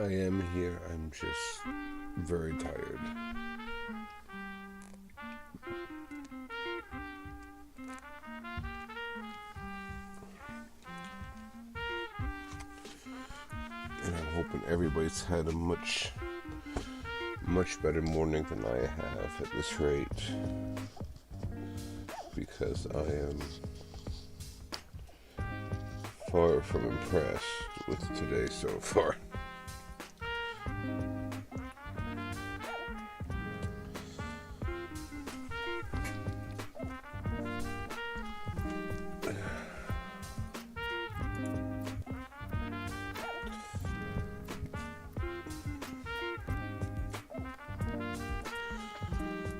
I am here. I'm just very tired. And I'm hoping everybody's had a much better morning than I have at this rate. Because I am far from impressed with today so far.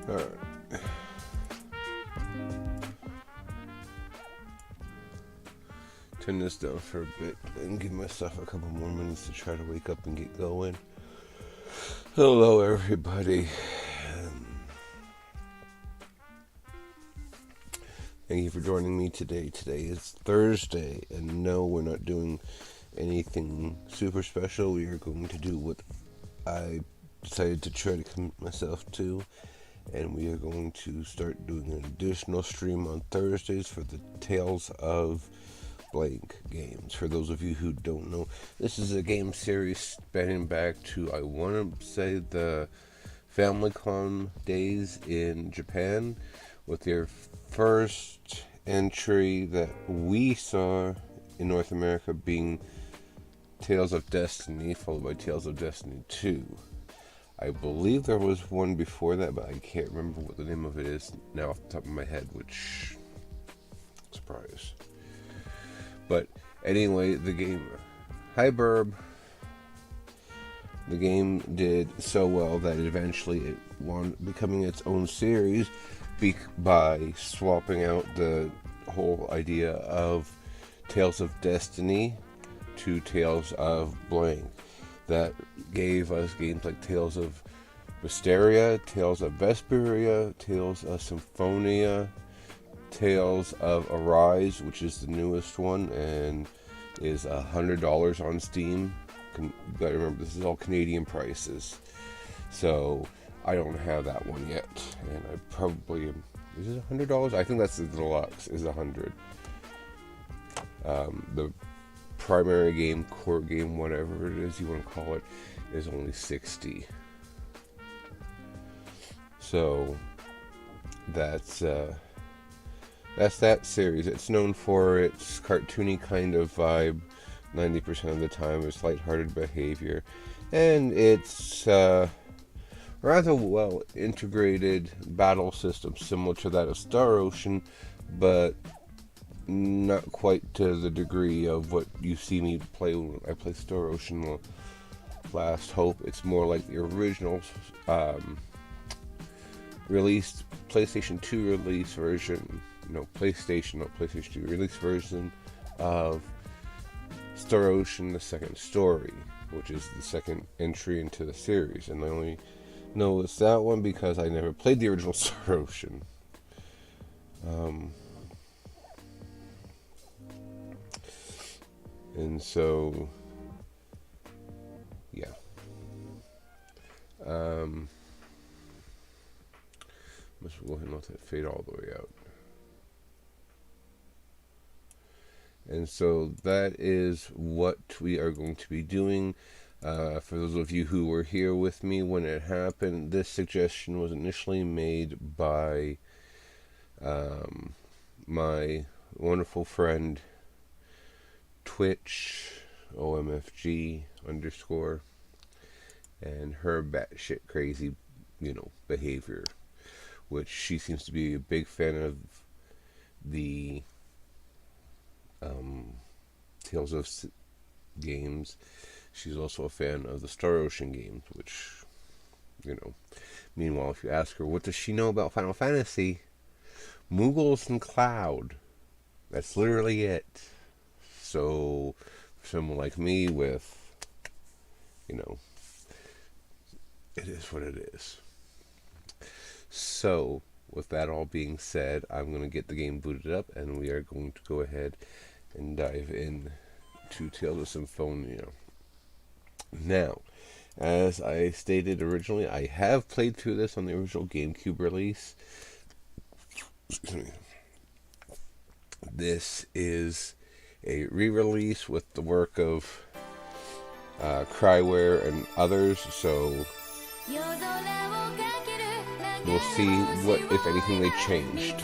Alright. Turn this down for a bit and give myself a couple more minutes to try to wake up and get going. Hello, everybody. Thank you for joining me today. Today is Thursday, and no, we're not doing anything super special. We are going to do what I decided to try to commit myself to, and we are going to start doing an additional stream on Thursdays for the Tales of Blank games. For those of you who don't know, this is a game series spanning back to, I want to say, the Famicom days in Japan, with their first entry that we saw in North America being Tales of Destiny, followed by Tales of Destiny 2. I believe there was one before that, but I can't remember what the name of it is now off the top of my head, which, surprise. But anyway, the game, hi Burb, the game did so well that eventually it wound becoming its own series by swapping out the whole idea of Tales of Destiny to Tales of Blank. That gave us games like Tales of Mysteria, Tales of Vesperia, Tales of Symphonia, Tales of Arise, which is the newest one and is $100 on Steam. You gotta remember, this is all Canadian prices, so I don't have that one yet, and I probably am. Is it $100? I think that's the deluxe. Is $100. The primary game, core game, whatever it is you want to call it, is only $60. So that's that series. It's known for its cartoony kind of vibe 90% of the time, its lighthearted behavior, and its rather well integrated battle system similar to that of Star Ocean, but not quite to the degree of what you see me play when I play Star Ocean Last Hope. It's more like the original released PlayStation 2 release version, PlayStation 2 release version of Star Ocean: The Second Story, which is the second entry into the series, and I only know it's that one because I never played the original Star Ocean. And so, yeah. Let's go ahead and let that fade all the way out. And so that is what we are going to be doing. For those of you who were here with me when it happened, this suggestion was initially made by my wonderful friend Twitch OMFG _ and her batshit crazy, behavior, which she seems to be a big fan of the Tales of games. She's also a fan of the Star Ocean games, which, meanwhile, if you ask her, what does she know about Final Fantasy? Moogles and Cloud. That's literally it. So, for someone like me with, it is what it is. So, with that all being said, I'm going to get the game booted up, and we are going to go ahead and dive in to Tales of Symphonia. Now, As I stated originally, I have played through this on the original GameCube release. Excuse me. This is a re-release with the work of Cryware and others, so we'll see what, if anything, they changed.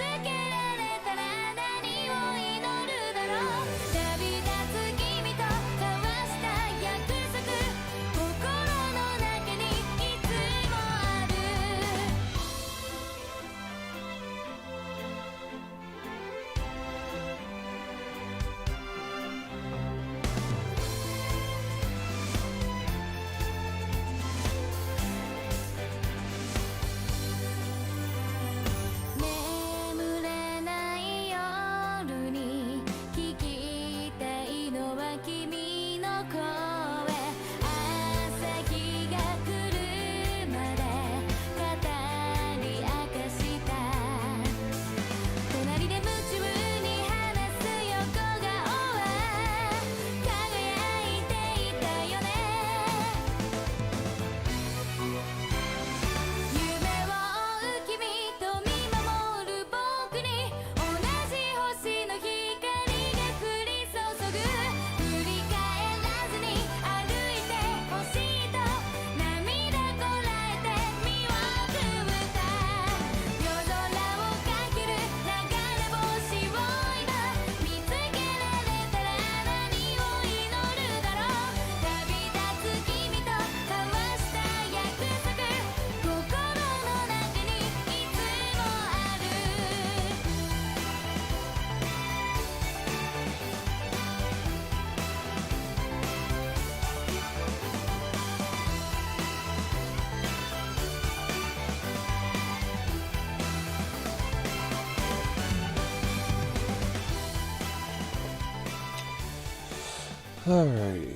Alrighty,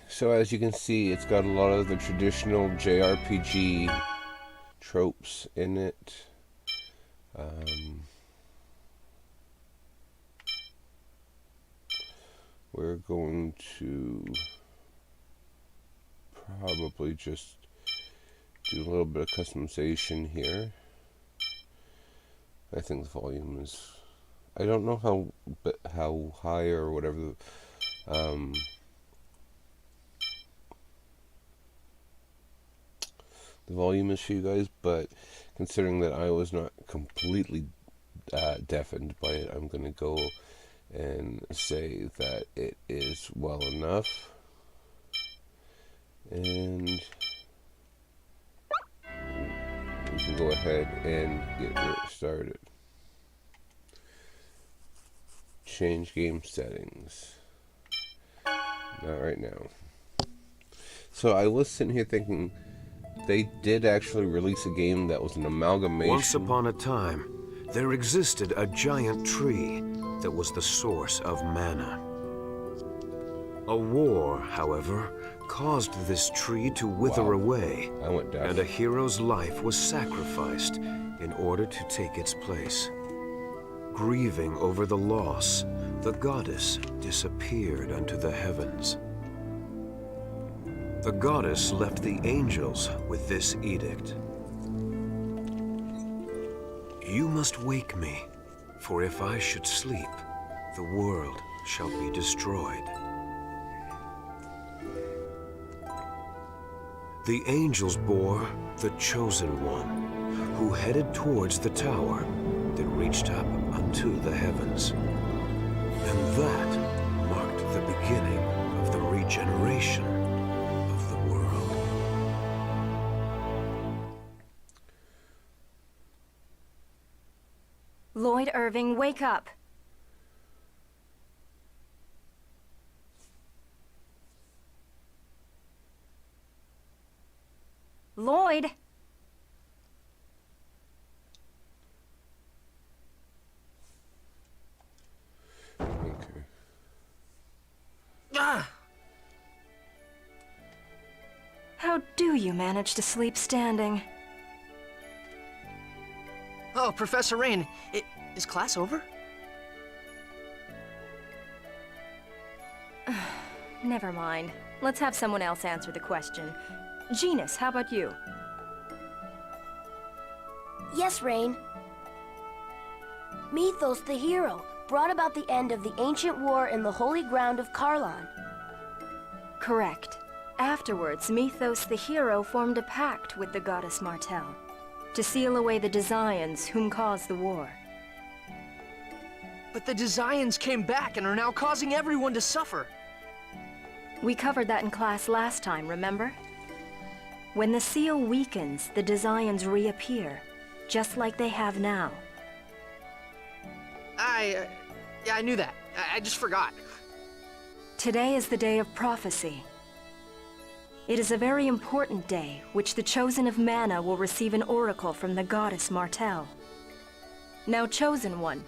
so as you can see, it's got a lot of the traditional JRPG tropes in it. We're going to probably just do a little bit of customization here. I think the volume is, I don't know how high or whatever the volume is for you guys, but considering that I was not completely deafened by it, I'm going to go and say that it is well enough. And we can go ahead and get started. Change game settings. Not right now. So I was sitting here thinking, they did actually release a game that was an amalgamation. Once upon a time, there existed a giant tree that was the source of mana. A war, however, caused this tree to wither away, and a hero's life was sacrificed in order to take its place. Grieving over the loss, the goddess disappeared unto the heavens. The goddess left the angels with this edict. You must wake me, for if I should sleep, the world shall be destroyed. The angels bore the Chosen One, who headed towards the tower that reached up unto the heavens. And that marked the beginning of the regeneration of the world. Lloyd Irving, wake up! Lloyd! Okay. Ah! How do you manage to sleep standing? Oh, Professor Rain, is class over? Never mind. Let's have someone else answer the question. Genus, how about you? Yes, Rain. Mythos the hero brought about the end of the ancient war in the holy ground of Karlan. Correct. Afterwards, Mythos the hero formed a pact with the goddess Martel to seal away the Desians whom caused the war. But the Desians came back and are now causing everyone to suffer. We covered that in class last time, remember? When the seal weakens, the Desians reappear, just like they have now. Yeah, I knew that. I just forgot. Today is the day of prophecy. It is a very important day, which the Chosen of Mana will receive an oracle from the goddess Martel. Now, Chosen One,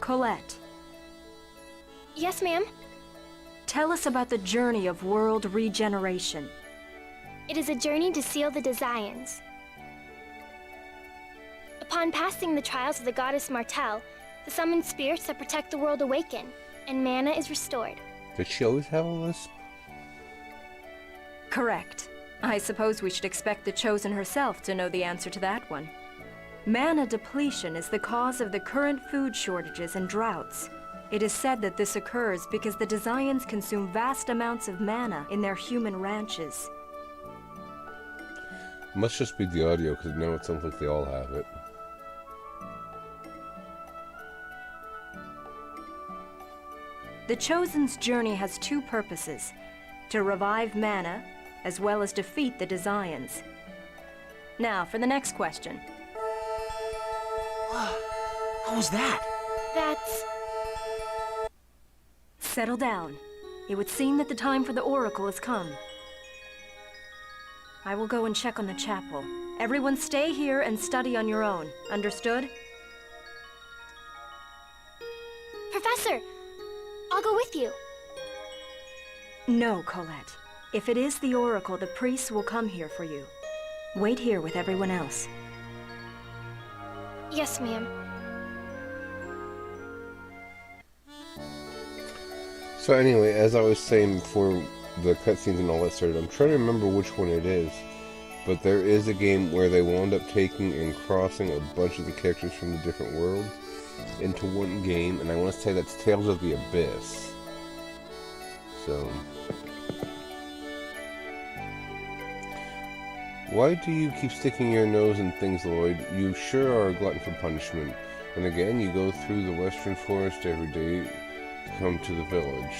Colette, Yes, ma'am. tell us about the journey of world regeneration. It is a journey to seal the Desians. Upon passing the trials of the goddess Martel, the summoned spirits that protect the world awaken, and mana is restored. Does she always have a lisp? Correct. I suppose we should expect the Chosen herself to know the answer to that one. Mana depletion is the cause of the current food shortages and droughts. It is said that this occurs because the Desians consume vast amounts of mana in their human ranches. Must just be the audio, because now it sounds like they all have it. The Chosen's journey has two purposes: to revive mana, as well as defeat the Desians. Now, for the next question. What was that? That's... Settle down. It would seem that the time for the oracle has come. I will go and check on the chapel. Everyone stay here and study on your own. Understood? Professor! I'll go with you. No, Colette. If it is the oracle, the priests will come here for you. Wait here with everyone else. Yes, ma'am. So anyway, as I was saying before the cutscenes and all that started, I'm trying to remember which one it is. But there is a game where they wound up taking and crossing a bunch of the characters from the different worlds into one game, and I want to say that's Tales of the Abyss. So, why do you keep sticking your nose in things, Lloyd? You sure are a glutton for punishment. And again, you go through the western forest every day to come to the village.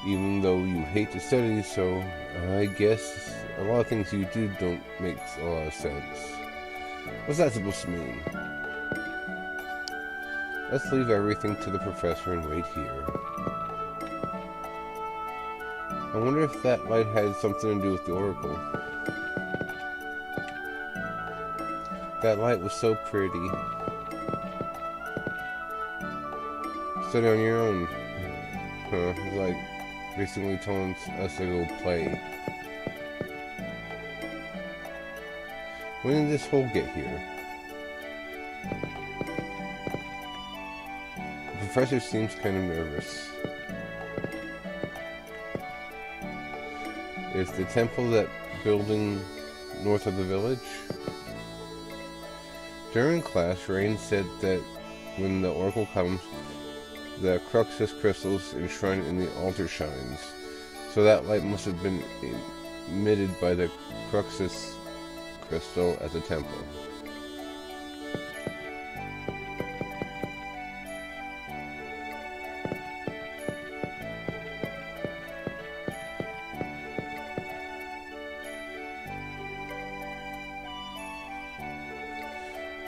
Even though you hate to study, so I guess a lot of things you do don't make a lot of sense. What's that supposed to mean? Let's leave everything to the professor and wait here. I wonder if that light had something to do with the oracle. That light was so pretty. Study on your own. Huh, it's like basically telling us to go play. When did this hole get here? The professor seems kind of nervous. Is the temple that building north of the village? During class, Rain said that when the oracle comes, the Cruxus crystals enshrined in the altar shines. So that light must have been emitted by the Cruxus crystal at the temple.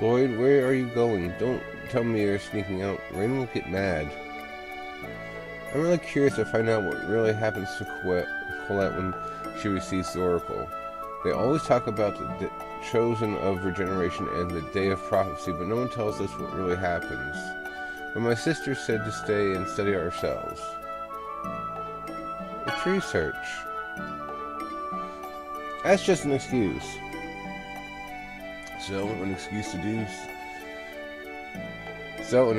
Lloyd, where are you going? Don't tell me you're sneaking out. Rain will get mad. I'm really curious to find out what really happens to Colette when she receives the oracle. They always talk about the chosen of regeneration and the day of prophecy, but no one tells us what really happens. But my sister said to stay and study ourselves. It's research. That's just an excuse. So, an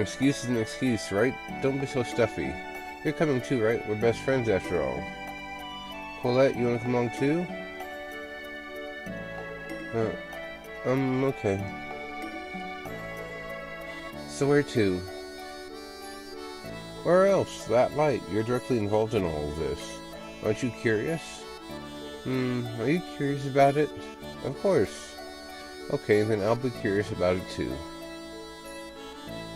excuse is an excuse, right? Don't be so stuffy. You're coming too, right? We're best friends after all. Colette, you wanna come along too? Okay. So where to? Where else? That light. You're directly involved in all of this. Aren't you curious? Are you curious about it? Of course. Okay, then I'll be curious about it too.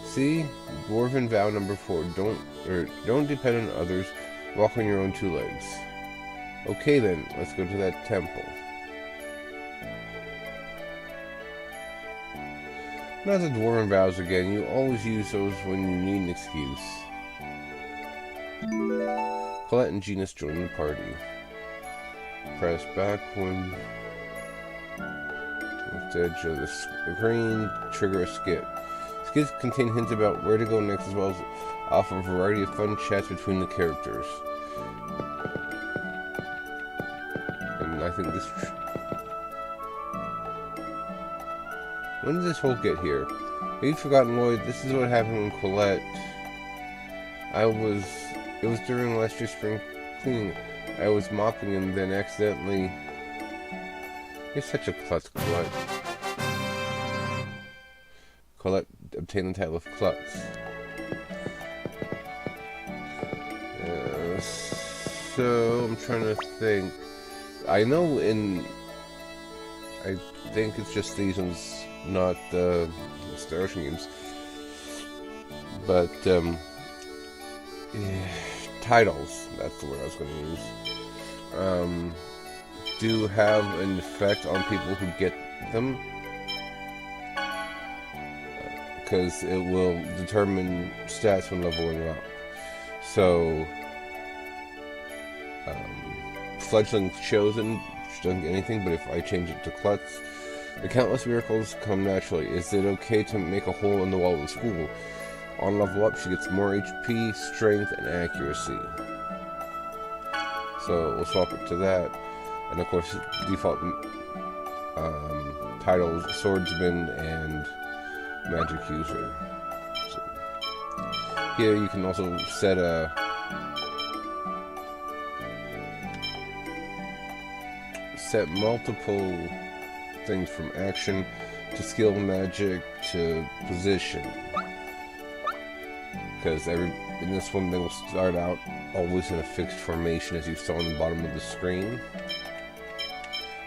See? Dwarven vow number 4. Don't depend on others. Walk on your own 2 legs. Okay then, let's go to that temple. Not the dwarven vows again. You always use those when you need an excuse. Colette and Genus join the party. Press back when with the edge of the screen, trigger a skit. Skits contain hints about where to go next, as well as offer a variety of fun chats between the characters. And I think this... When did this hole get here? Have you forgotten, Lloyd? This is what happened when Colette... It was during last year's spring cleaning. I was mopping and then accidentally... You're such a klutz, Colette. Colette obtained the title of Klutz. So, I'm trying to think. I think it's just these ones, not the Star Ocean games. But, titles, that's the word I was going to use, do have an effect on people who get them. Because it will determine stats when leveling up. So, Fledgling's chosen, which doesn't get anything, but if I change it to Klutz, the countless miracles come naturally. Is it okay to make a hole in the wall of the school? On level up, she gets more HP, strength, and accuracy. So we'll swap it to that. And of course, default titles, Swordsman and Magic User. So here you can also set multiple things from action to skill, magic to position. Because in this one they will start out always in a fixed formation, as you saw on the bottom of the screen.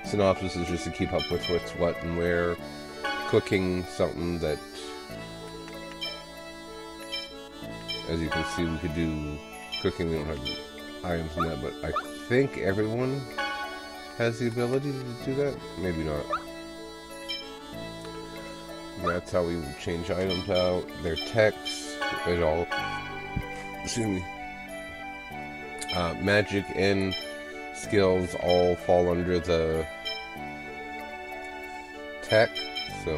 Synopsis is just to keep up with what's what and where. Cooking, something that, as you can see, we could do cooking. We don't have items in that, but I think everyone has the ability to do that. Maybe not. And that's how we would change items out. Their text, it all. Excuse me. Magic and skills all fall under the tech. So,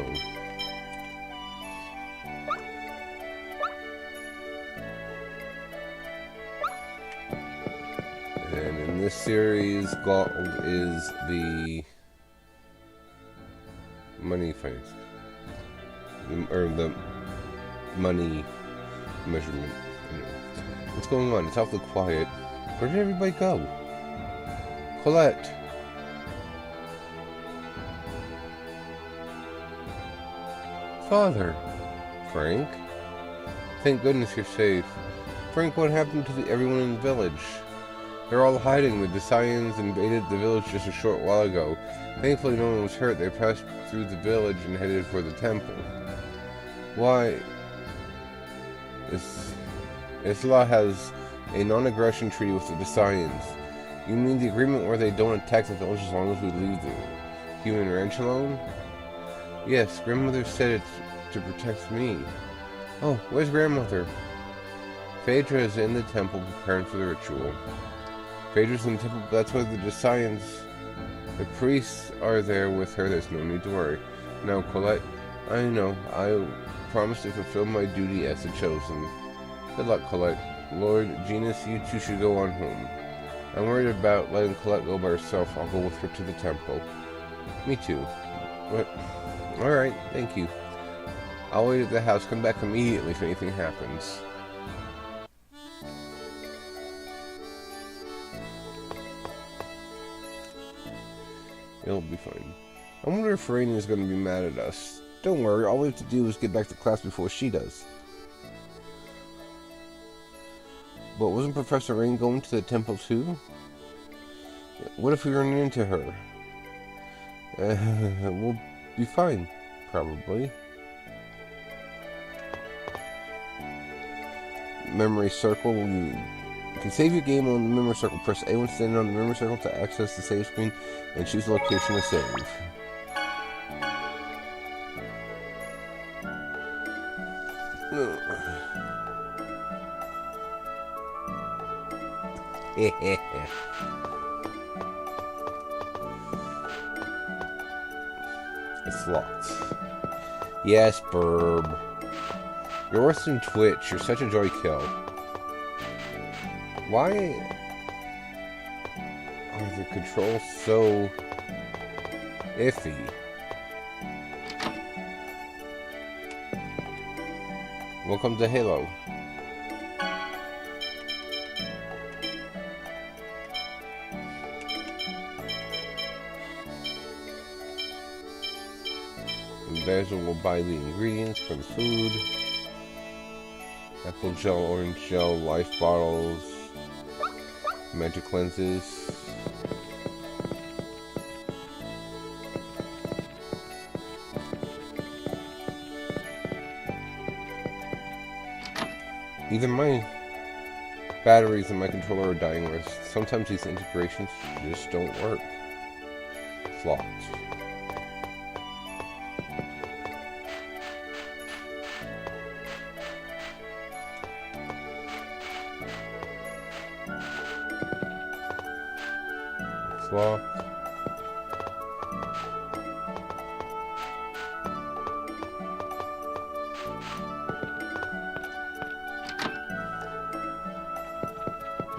and in this series, gold is the money fights, or the money measurement. What's going on? It's awfully quiet. Where did everybody go? Colette. Father. Frank? Thank goodness you're safe. Frank, what happened to everyone in the village? They're all hiding. The Desians invaded the village just a short while ago. Thankfully no one was hurt. They passed through the village and headed for the temple. Why? Isla has a non-aggression treaty with the Desians. You mean the agreement where they don't attack the village as long as we leave the human ranch alone? Yes, grandmother said it's to protect me. Oh, where's grandmother? Phaedra is in the temple preparing for the ritual. Phaedra's in the temple, that's where the Desians... The priests are there with her, there's no need to worry. Now, Colette, I know, I promise to fulfill my duty as the Chosen. Good luck, Colette. Lord, Genus, you two should go on home. I'm worried about letting Colette go by herself. I'll go with her to the temple. Me too. What? Alright, thank you. I'll wait at the house. Come back immediately if anything happens. It'll be fine. I wonder if Rain is going to be mad at us. Don't worry, all we have to do is get back to class before she does. But wasn't Professor Rain going to the temple too? What if we run into her? We'll be fine, probably. Memory circle. You can save your game on the memory circle. Press A1 standing on the memory circle to access the save screen and choose the location to save. It's locked. Yes, Burb. You're worse than Twitch. You're such a joy kill. Why are the controls so iffy? Welcome to Halo. Basil will buy the ingredients for the food. Apple gel, orange gel, life bottles, magic lenses. Even my batteries in my controller are dying. Sometimes these integrations just don't work. It's locked. Locked.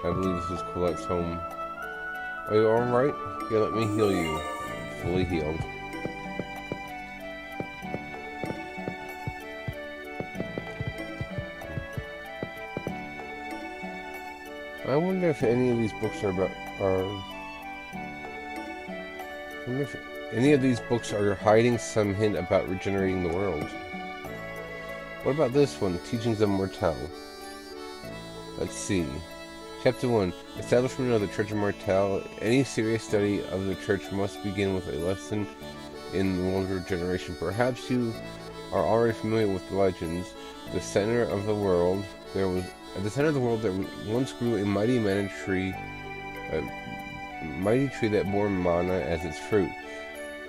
I believe this is Colette's home. Are you alright? Here, let me heal you. Fully healed. I wonder if any of these books are about I wonder if any of these books are hiding some hint about regenerating the world. What about this one, Teachings of Mortel? Let's see. Chapter 1, Establishment of the Church of Mortel. Any serious study of the Church must begin with a lesson in world regeneration. Perhaps you are already familiar with the legends. The center of the world, at the center of the world there once grew a mighty mana tree, mighty tree that bore mana as its fruit.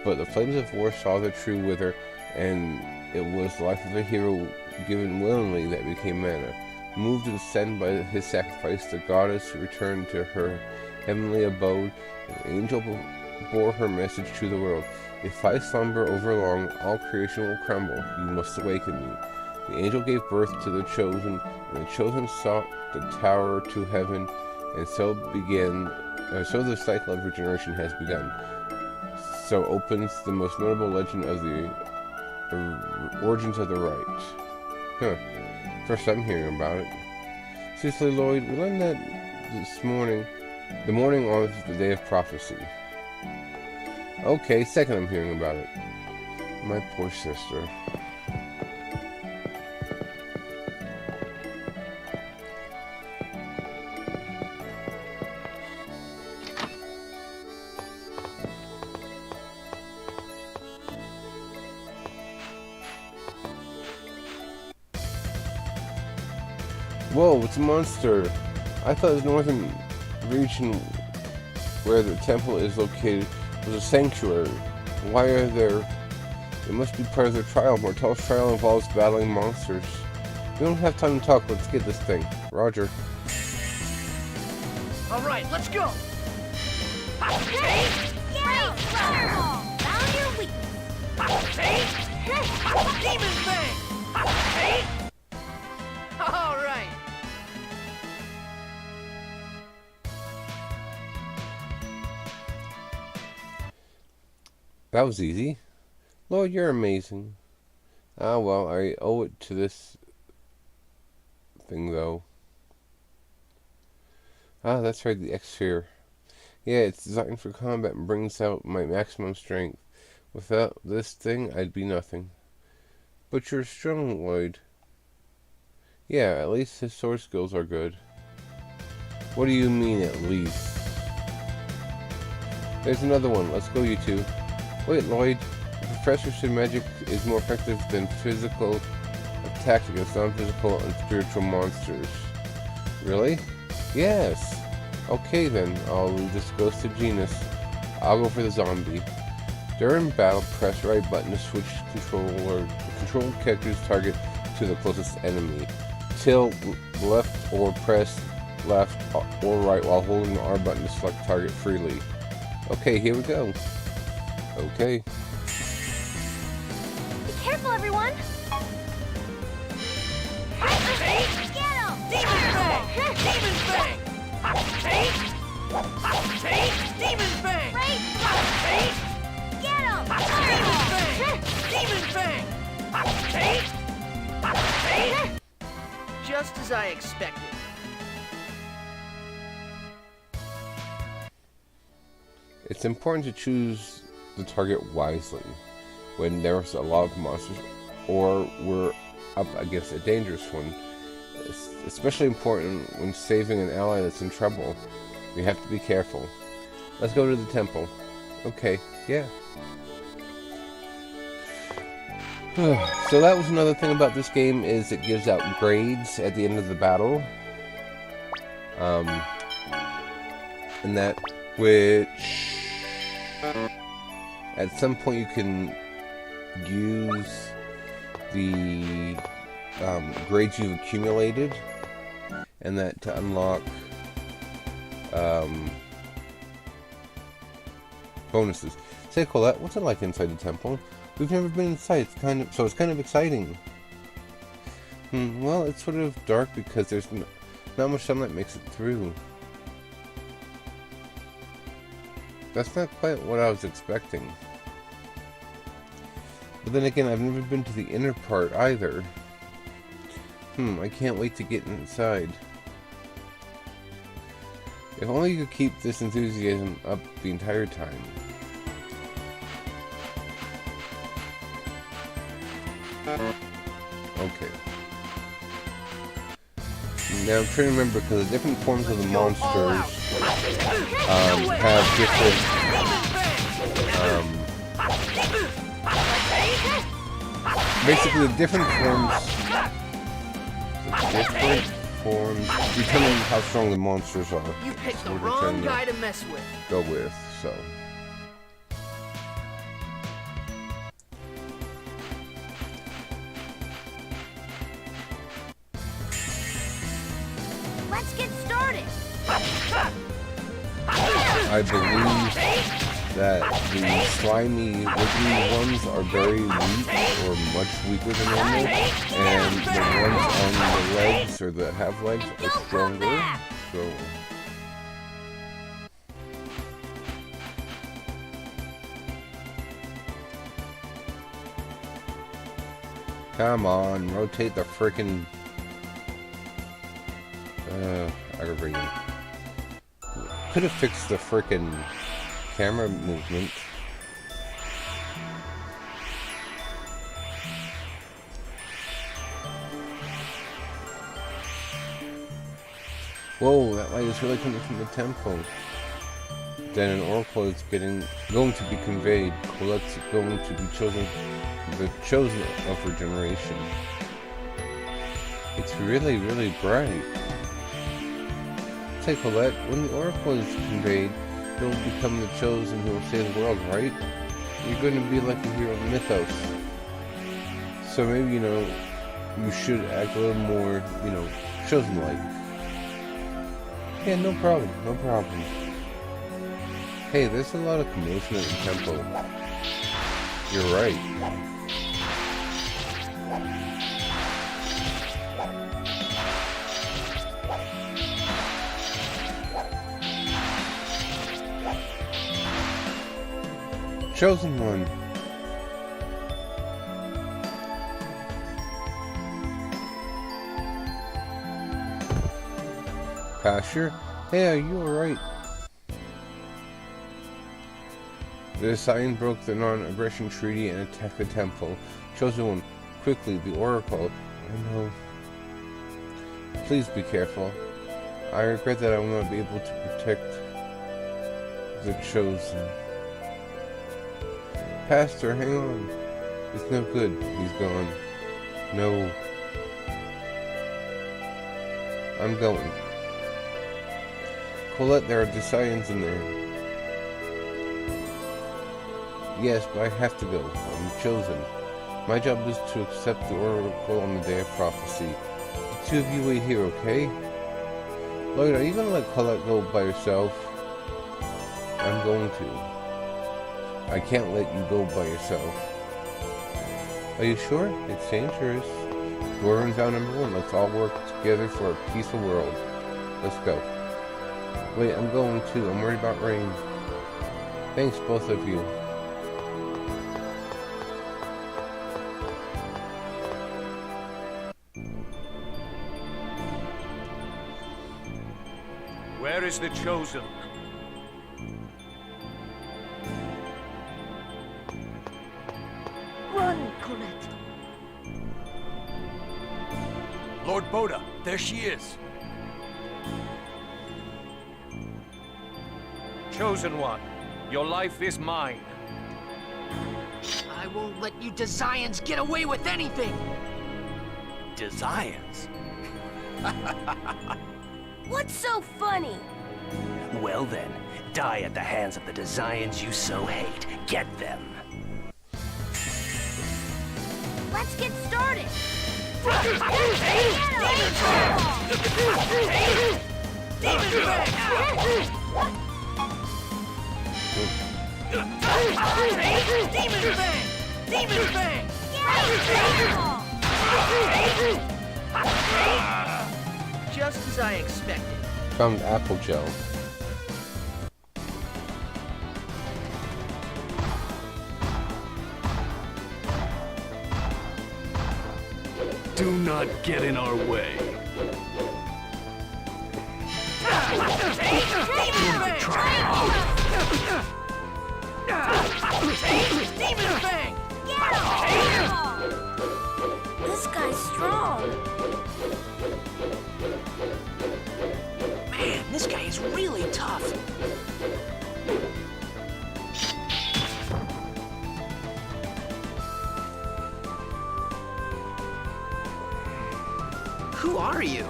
But the flames of war saw the tree wither, and it was the life of a hero given willingly that became mana. Moved to descend by his sacrifice, the goddess returned to her heavenly abode. An angel bore her message to the world. If I slumber over long, all creation will crumble. You must awaken me. The angel gave birth to the chosen, and the chosen sought the tower to heaven, and so the cycle of regeneration has begun. So opens the most notable legend of the origins of the right. Huh. First I'm hearing about it. Seriously, Lloyd, we learned that this morning, the morning of the day of prophecy. Okay, second I'm hearing about it. My poor sister. Whoa, it's a monster. I thought the northern region where the temple is located was a sanctuary. Why are there... It must be part of their trial. Mortel's trial involves battling monsters. We don't have time to talk. Let's get this thing. Roger. All right, let's go. Found your weakness. Demon Fang! All right. That was easy. Lord, you're amazing. Ah, well, I owe it to this thing, though. Ah, that's right, the X-Sphere. Yeah, it's designed for combat and brings out my maximum strength. Without this thing, I'd be nothing. But you're strong, Lloyd. Yeah, at least his sword skills are good. What do you mean, at least? There's another one. Let's go, you two. Wait, Lloyd. The professor said magic is more effective than physical attacks against non-physical and spiritual monsters. Really? Yes. Okay then, I'll leave this ghost to Genus. I'll go for the zombie. During battle, press right button to switch control character's target to the closest enemy. Tilt left or press left or right while holding the R button to select target freely. Okay, here we go. Okay. Be careful, everyone! Get him! Demon Fang! Demon Fang! Take! Demon Fang! Right! Take! Get him! Demon Fang! Take! Just as I expected. It's important to choose the target wisely when there's a lot of monsters or we're up against a dangerous one. It's especially important when saving an ally that's in trouble. We have to be careful. Let's go to the temple. Okay, yeah. So that was another thing about this game, is it gives out grades at the end of the battle. And that which at some point you can use the grades you've accumulated, and that to unlock bonuses. Say, Colette, what's it like inside the temple? We've never been inside. It's kind of exciting. Well, it's sort of dark because there's not much sunlight makes it through. That's not quite what I was expecting. But then again, I've never been to the inner part either. I can't wait to get inside. If only you could keep this enthusiasm up the entire time. Okay. Now I'm trying to remember, because the different forms of the monsters have different basically the different forms determine how strong the monsters are. You picked the That's what we're wrong trying to guy to mess with. go with, so. Let's get started! I believe that the slimy, wiggly ones are very weak, or much weaker than normal, and the ones on the legs, or that have legs, are stronger, so... Come on, rotate the frickin'... aggravating. Could have fixed the frickin' camera movement. Whoa, that light is really coming from the temple. Then an oracle is going to be conveyed. Colette's going to be the chosen of her generation. It's really, really bright. Say, Colette, when the oracle is conveyed, you'll become the chosen who will save the world, right? You're going to be like a hero of mythos. So maybe, you should act a little more, chosen-like. Yeah, no problem, no problem. Hey, there's a lot of commotion at the temple. You're right. Chosen one. Pasture? Hey, are you alright? The Scion broke the non-aggression treaty and attacked the temple. Chosen One, quickly, the Oracle. I know. Please be careful. I regret that I will not be able to protect the Chosen. Pastor, hang on. It's no good. He's gone. No. I'm going. Colette, there are Desians in there. Yes, but I have to go. I'm chosen. My job is to accept the Oracle on the day of prophecy. The two of you wait here, okay? Lloyd, are you gonna let Colette go by herself? I'm going to. I can't let you go by yourself. Are you sure? It's dangerous. We're in vow number 1. Let's all work together for a peaceful world. Let's go. Wait, I'm going too. I'm worried about rain. Thanks, both of you. Where is the Chosen? Run, Colette. Lord Boda, there she is. Chosen One, your life is mine. I won't let you Desians get away with anything! Desians? What's so funny? Well then, die at the hands of the Desians you so hate. Get them. Let's get started. Demon Bang! Demon Bang! Just as I expected. Found apple gel. Do not get in our way. Demon Bang! This guy's strong. Man, this guy is really tough. Who are you?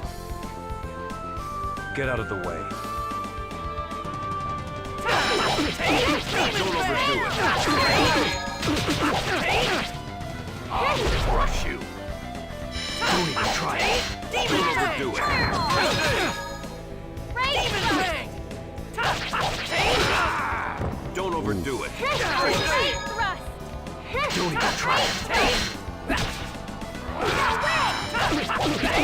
Get out of the way. Don't overdo it. I'll crush you. Don't even try it. Demon Don't Bang! overdo it. Demon Bang! Don't overdo it. Don't even try it.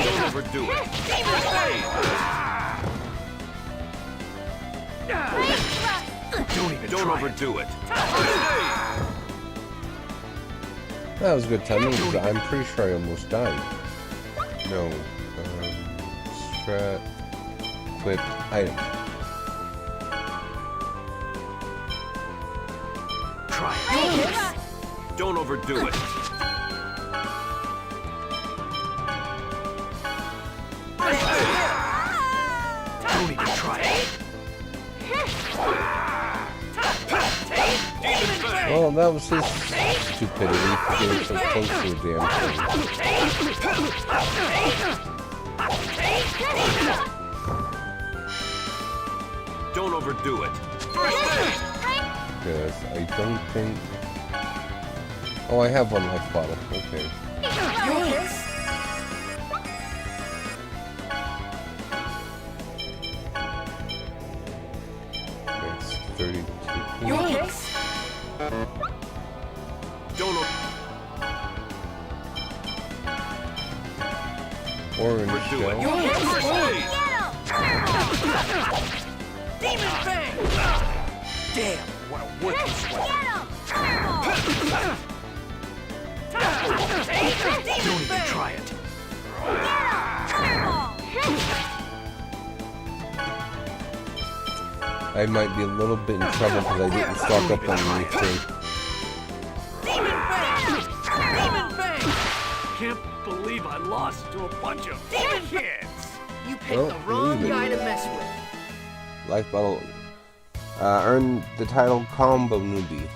Don't overdo it. Demon Bang! Don't overdo it. That was a good timing because I'm pretty sure I almost died. No. Strat. Equip. Item. Try it. Don't overdo it. Don't even try it. Demon Bang! Well, that was his stupidity for getting so close to the damn thing. Don't overdo it. Yes, I don't think... Oh, I have one life bottle. Okay. That's 32. Don't Orange overdo it. shell. Demon Bang! Damn, what a worthless weapon. Don't even try it. I might be a little bit in trouble because I didn't stock up on anything. Demon Fang! Demon Fang! Can't believe I lost to a bunch of Demon kids. You picked Oh, the wrong leave it. guy to mess with. Life bottle. Earned the title Combo Newbie.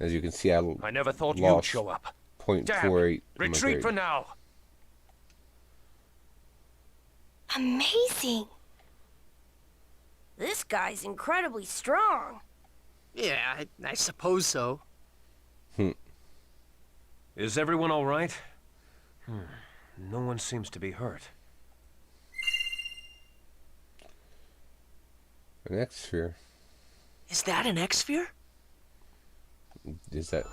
As you can see, I never thought lost you'd show up. 0.48 in my Retreat grade. for now. Amazing. This guy's incredibly strong. Yeah, I suppose so. Is everyone all right? No one seems to be hurt. An X-Sphere. Is that an X-Sphere? Is that...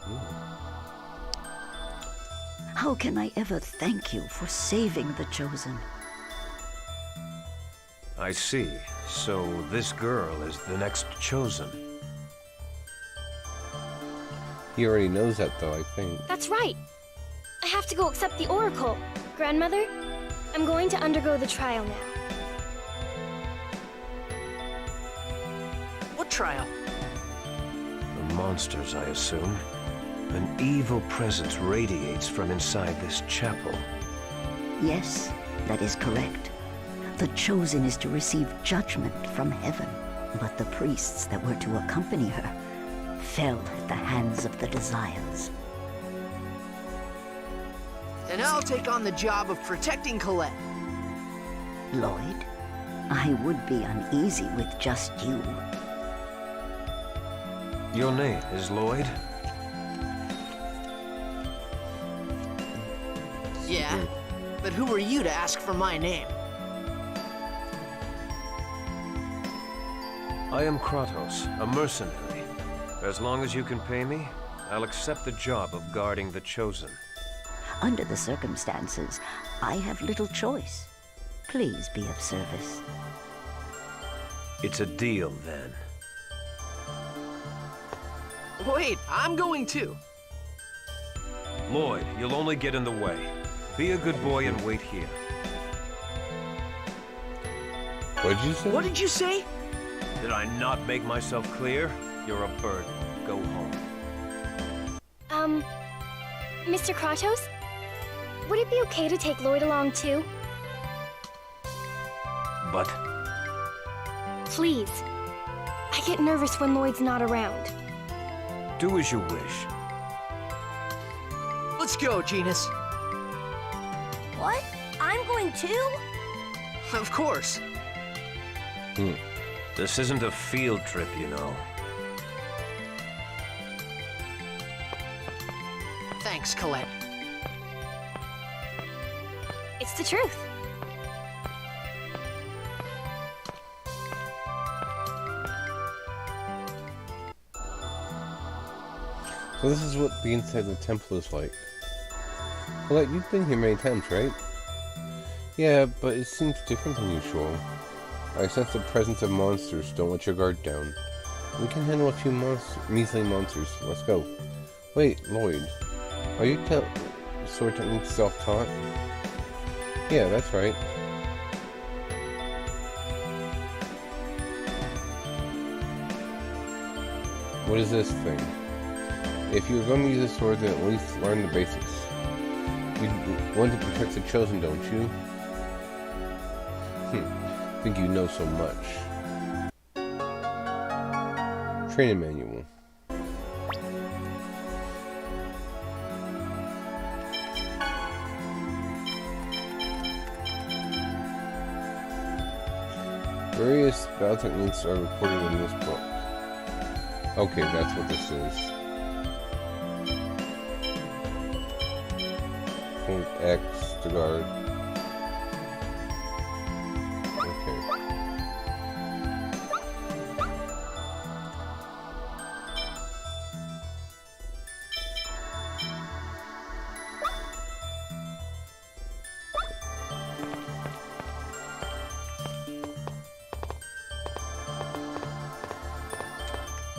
How can I ever thank you for saving the Chosen? I see. So this girl is the next chosen. He already knows that, though, I think. That's right. I have to go accept the Oracle. Grandmother, I'm going to undergo the trial now. What trial? The monsters, I assume. An evil presence radiates from inside this chapel. Yes, that is correct. The Chosen is to receive judgment from heaven, but the priests that were to accompany her fell at the hands of the Desires. And I'll take on the job of protecting Colette. Lloyd, I would be uneasy with just you. Your name is Lloyd? Yeah, but who are you to ask for my name? I am Kratos, a mercenary. As long as you can pay me, I'll accept the job of guarding the Chosen. Under the circumstances, I have little choice. Please be of service. It's a deal, then. Wait, I'm going too. Lloyd, you'll only get in the way. Be a good boy and wait here. What'd you say? What did you say? Did I not make myself clear? You're a burden. Go home. Mr. Kratos? Would it be okay to take Lloyd along too? But Please. I get nervous when Lloyd's not around. do as you wish. Let's go, Genus. What? I'm going too? Of course. This isn't a field trip, you know. Thanks, Colette. It's the truth. So this is what the inside of the temple is like. Well, you've been here many times, right? Yeah, but it seems different than usual. I sense the presence of monsters. Don't let your guard down. We can handle a few measly monsters. Let's go. Wait, Lloyd. Are you sword technique self-taught? Yeah, that's right. What is this thing? If you're going to use a sword, then at least learn the basics. You want to protect the Chosen, don't you? I think you know so much. Training manual. Various battle techniques are recorded in this book. Okay, that's what this is. Hold X to guard. Okay.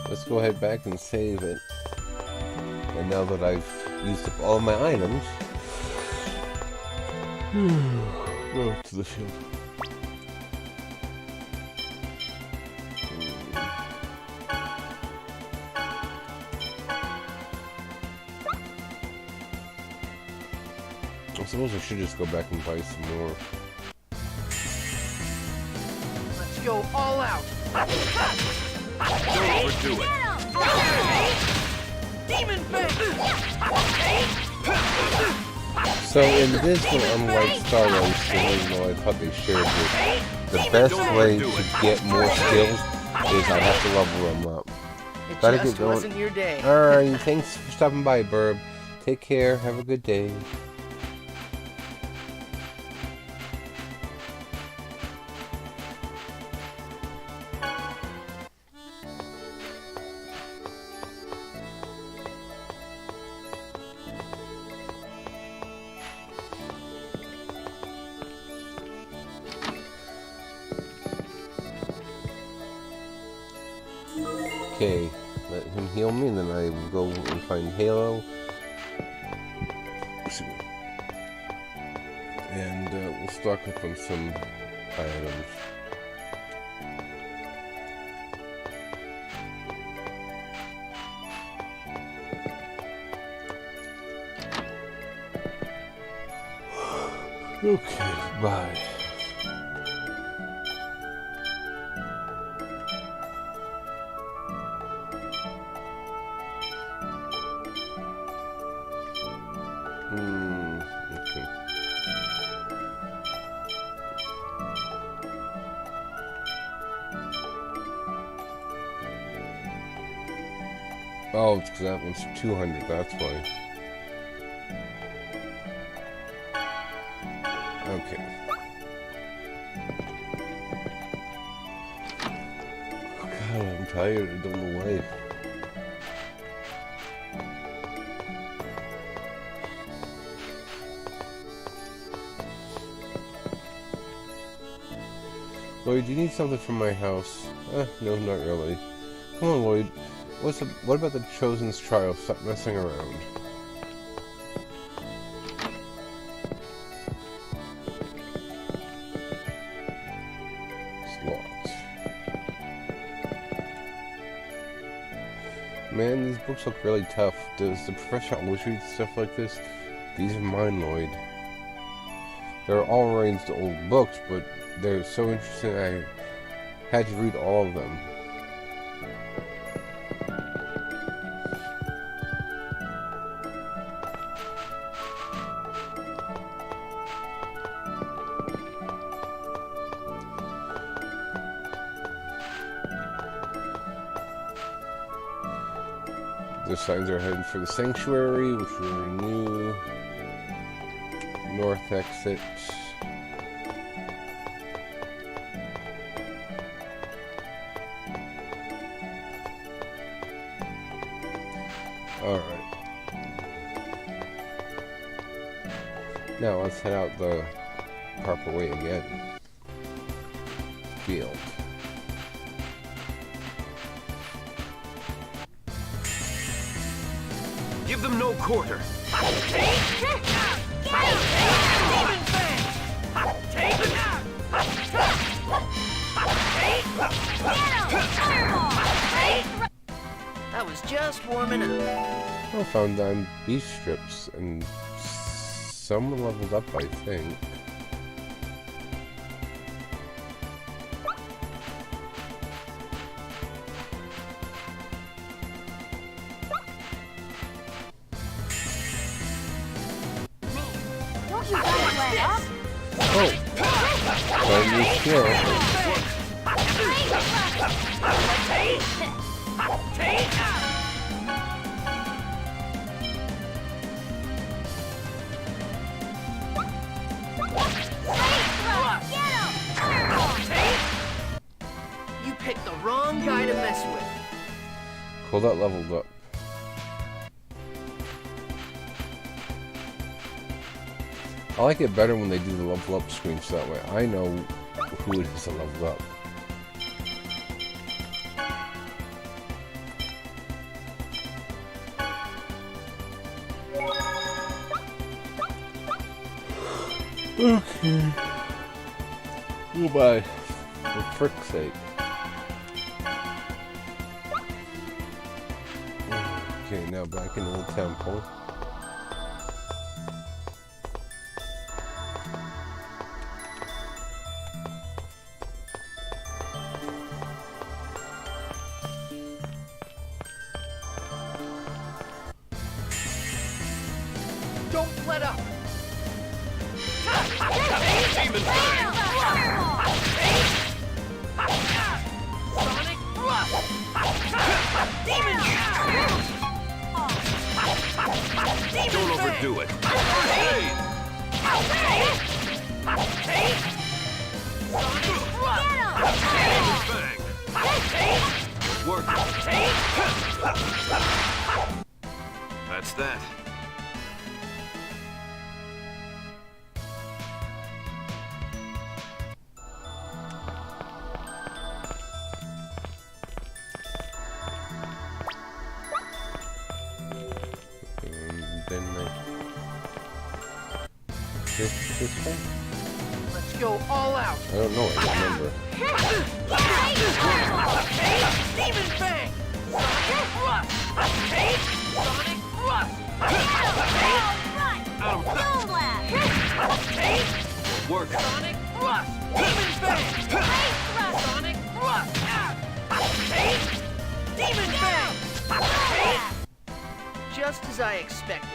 Let's go ahead back and save it. And now that I've used up all my items, go to the field. I suppose I should just go back and buy some more. Let's go all out. Don't overdo it. Demon Fang! So in this one, unlike Star Race, even though I thought they shared this, the best way to get more skills is I have to level them up. It Gotta just get going. wasn't your day. Alright, thanks for stopping by, Burb. Take care, have a good day. Okay, let him heal me, and then I will go and find Halo. Excuse me. And we'll stock up on some items. Okay, bye. Okay. Oh, it's because that one's 200, that's why. Okay. Oh God, I'm tired, I don't know why. Lloyd, do you need something from my house? No, not really. Come on, Lloyd. What about the Chosen's trial? Stop messing around. Slots. Man, these books look really tough. Does the professor always read stuff like this? These are mine, Lloyd. They're all arranged old books, but they're so interesting I had to read all of them. The signs are heading for the sanctuary, which we already knew. North exit. Alright. Now let's head out the proper way again. Field. Give them no quarter. That was just warming up. I found beef strips, and someone leveled up, I think. Don't you guys let up? Oh! Find new skill. You picked the wrong guy to mess with. Cool, that leveled up. I like it better when they do the level up screen, so that way I know who it is to level up. Okay. Goodbye. For frick's sake. Okay, now back into the temple. Demon Fang! Sonic Thrust! Demon Don't overdo it. First aid! Demon Fang! Work. That's that. Then this way? Let's go all out! I don't know. I don't remember. Demon Fang! Sonic Thrust! Sonic Thrust! Out of Work. Sonic Thrust! Demon Fang! Sonic Thrust! Demon Fang! Just as I expected.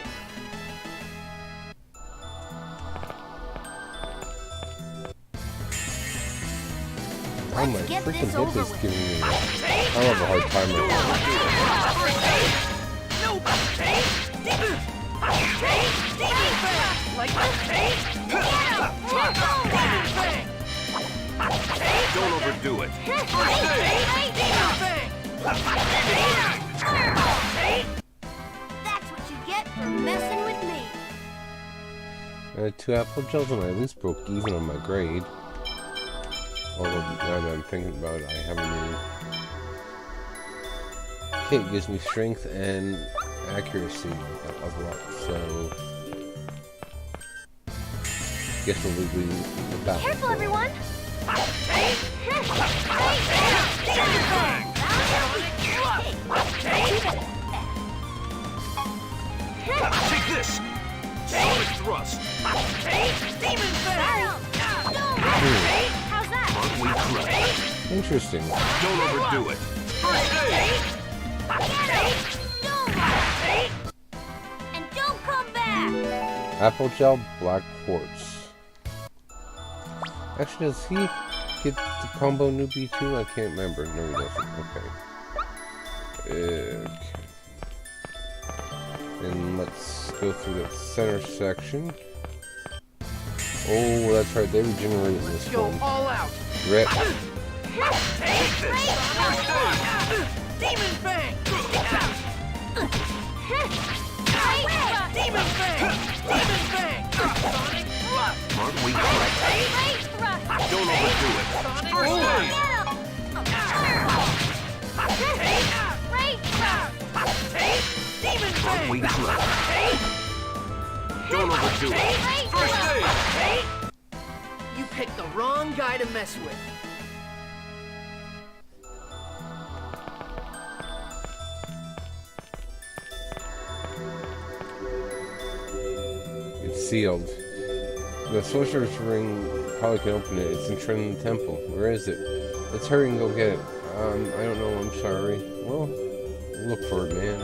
Oh my get freaking this hip over is with. giving me. I have a hard time right now. No! Demon Fang! Like Demon Fang! Don't overdo it. Demon Fang! That's what you get for messing with me. 2 apple gels and I at least broke even on my grade. Although now that I'm thinking about it, I haven't really. Okay, it gives me strength and accuracy a lot, so guess we'll be doing the battle. Careful, everyone! Take this. Sonic Thrust. Demon Fang! How's that? Aren't we correct? Interesting. Don't overdo it. First aid. And don't come back. Apple gel, black quartz. Actually, does he get the combo newbie too? I can't remember. No, he doesn't. Okay. And let's go through that center section. Oh, that's right. They regenerate in this Go one. all out! Rip. Demon Fang! Demon Fang! Demon Fang! Sonic Thrust! Aren't we correct? Don't overdo it. Sonic First Thrust! aid. Demon Aren't we Fang! correct? Don't overdo it. First aid. You picked the wrong guy to mess with. It's sealed. The sorcerer's ring probably can open it. It's in Trin Temple. Where is it? Let's hurry and go get it. I don't know. I'm sorry. Well, look for it, man.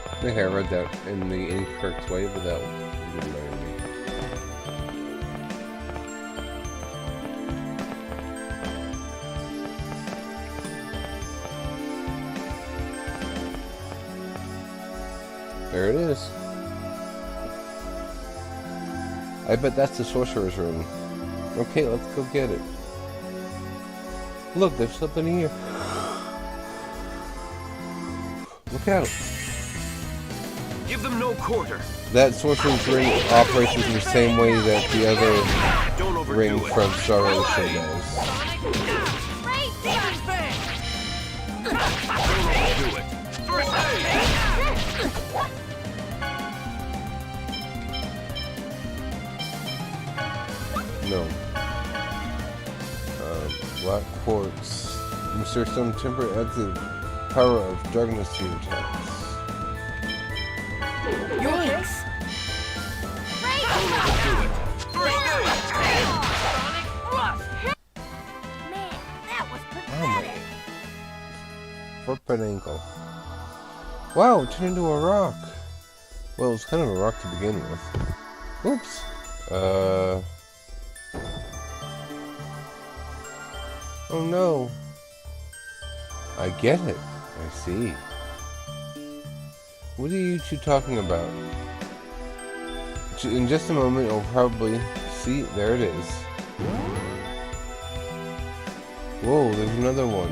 I think I read that in the incorrect way, but that didn't matter to me. There it is. I bet that's the sorcerer's room. Okay, let's go get it. Look, there's something here. Look out. Give them no quarter. That sorcerer's ring operates in the same way that the other Don't overdo ring it. from Star Ocean does. Demon Fang! Don't overdo it. First aid. No. Black quartz. Insert some temporary adds the power of darkness to your attacks. Yoinks! Don't overdo it. First aid. Sonic Thrust! Man, that was Oh pathetic. my. Foot and ankle. Wow, it turned into a rock. Well, it's kind of a rock to begin with. Oops. Oh no. I get it. I see. What are you two talking about? In just a moment, you'll probably see. There it is. Whoa, there's another one.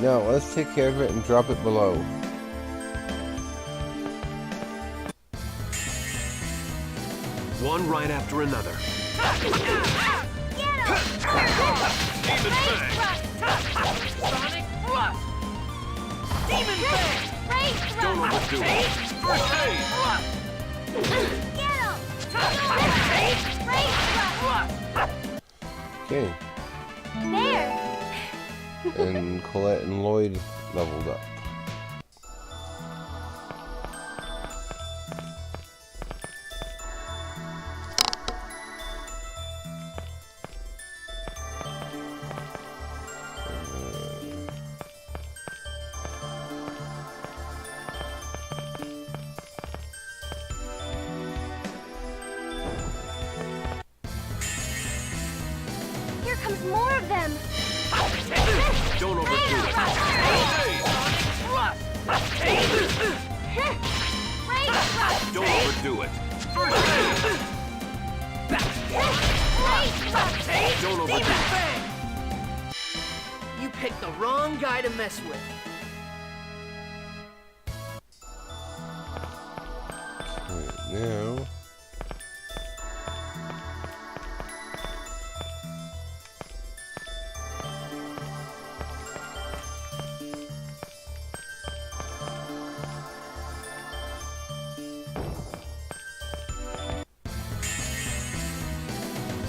Now, let's take care of it and drop it below. One right after another. Sonic Thrust! Demon Fang! Don't overdo it. First aid! Okay. There! And Colette and Lloyd leveled up. Here comes more of them! Don't overdo it. Don't overdo it. Don't overdo Demon it. Fang! You picked the wrong guy to mess with. Right now.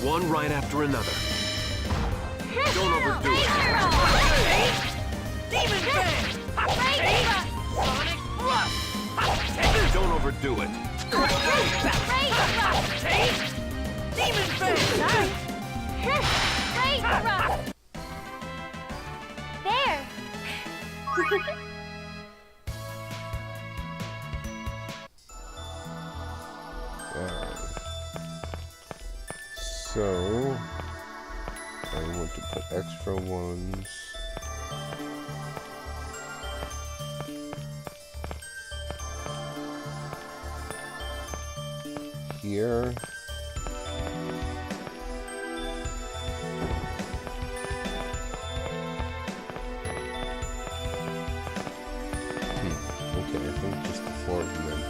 One right after another. Don't overdo it. Demon Fang! Sonic Thrust! Don't overdo it. Demon Fang! There! So I want to put extra ones here. Okay, I think just the 4 of them then.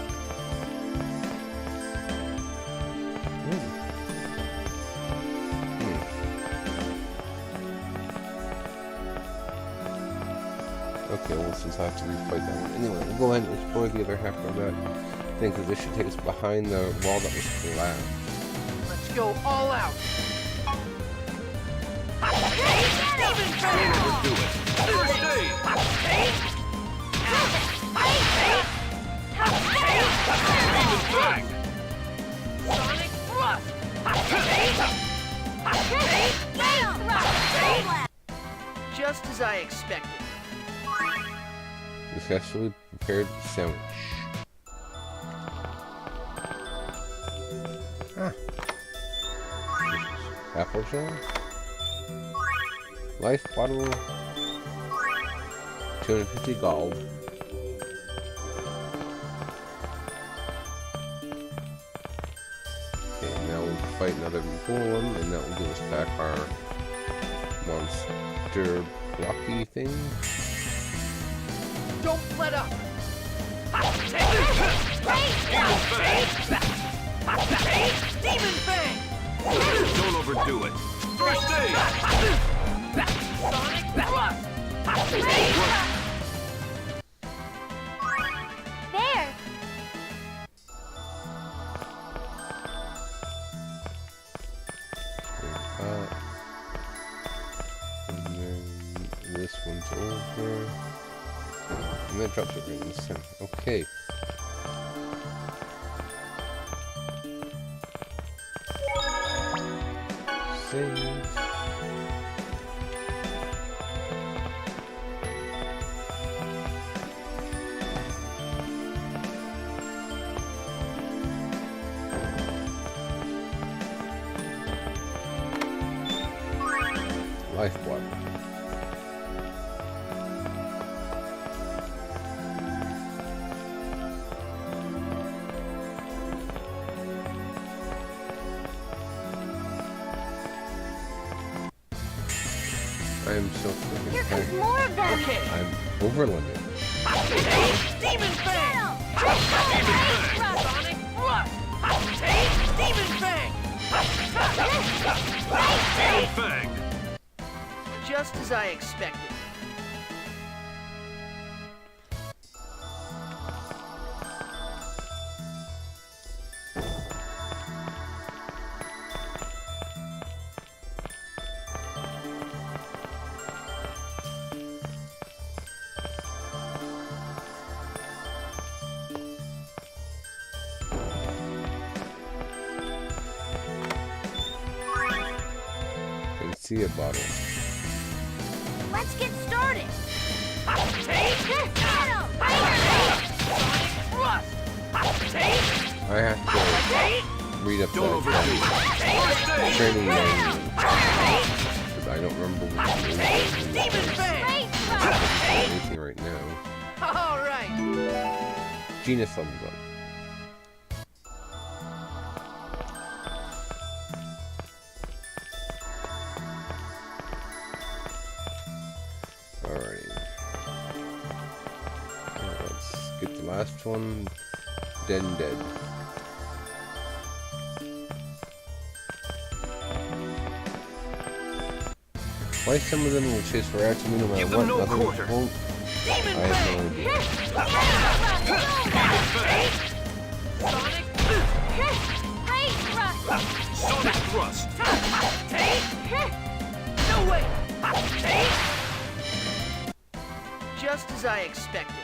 Okay, well, since I have to refight that one. Anyway, we'll go ahead and explore the other half of that thing, because this should take us behind the wall that was collapsed. Let's go all out! Demon Don't Fang! overdo it. First aid. Demon Fang. Sonic Thrust! Just as I expected. Successfully prepared sandwich. Apple jam. Life bottle. 250 gold. Okay, now we'll fight another golem, and that will give us back our monster blocky thing. Don't let up! Demon Fang! Don't overdo it. First aid. Sonic Thrust! There! And then this one's over. And that drops it right in the center. Okay. Save. lifeblood. I am so freaking Here comes tired. more of them! Okay. I'm overloaded. Demon Fang! Sonic Thrust! Take Demon Fang! Demon Fang! Just as I expected. Can see a bottle. Let's get started! Take! Get him! Sonic Thrust! Take! I have to read up Don't overdo that it. training manual because I don't remember what it is. Demon Fang! Anything right now. All right. Genius levels up. Alrighty. Let's get the last one. Dead and dead. Why some of them will chase for after me no matter Give what, them no others quarter. won't? I have no idea. Sonic Thrust! No way! Just as I expected.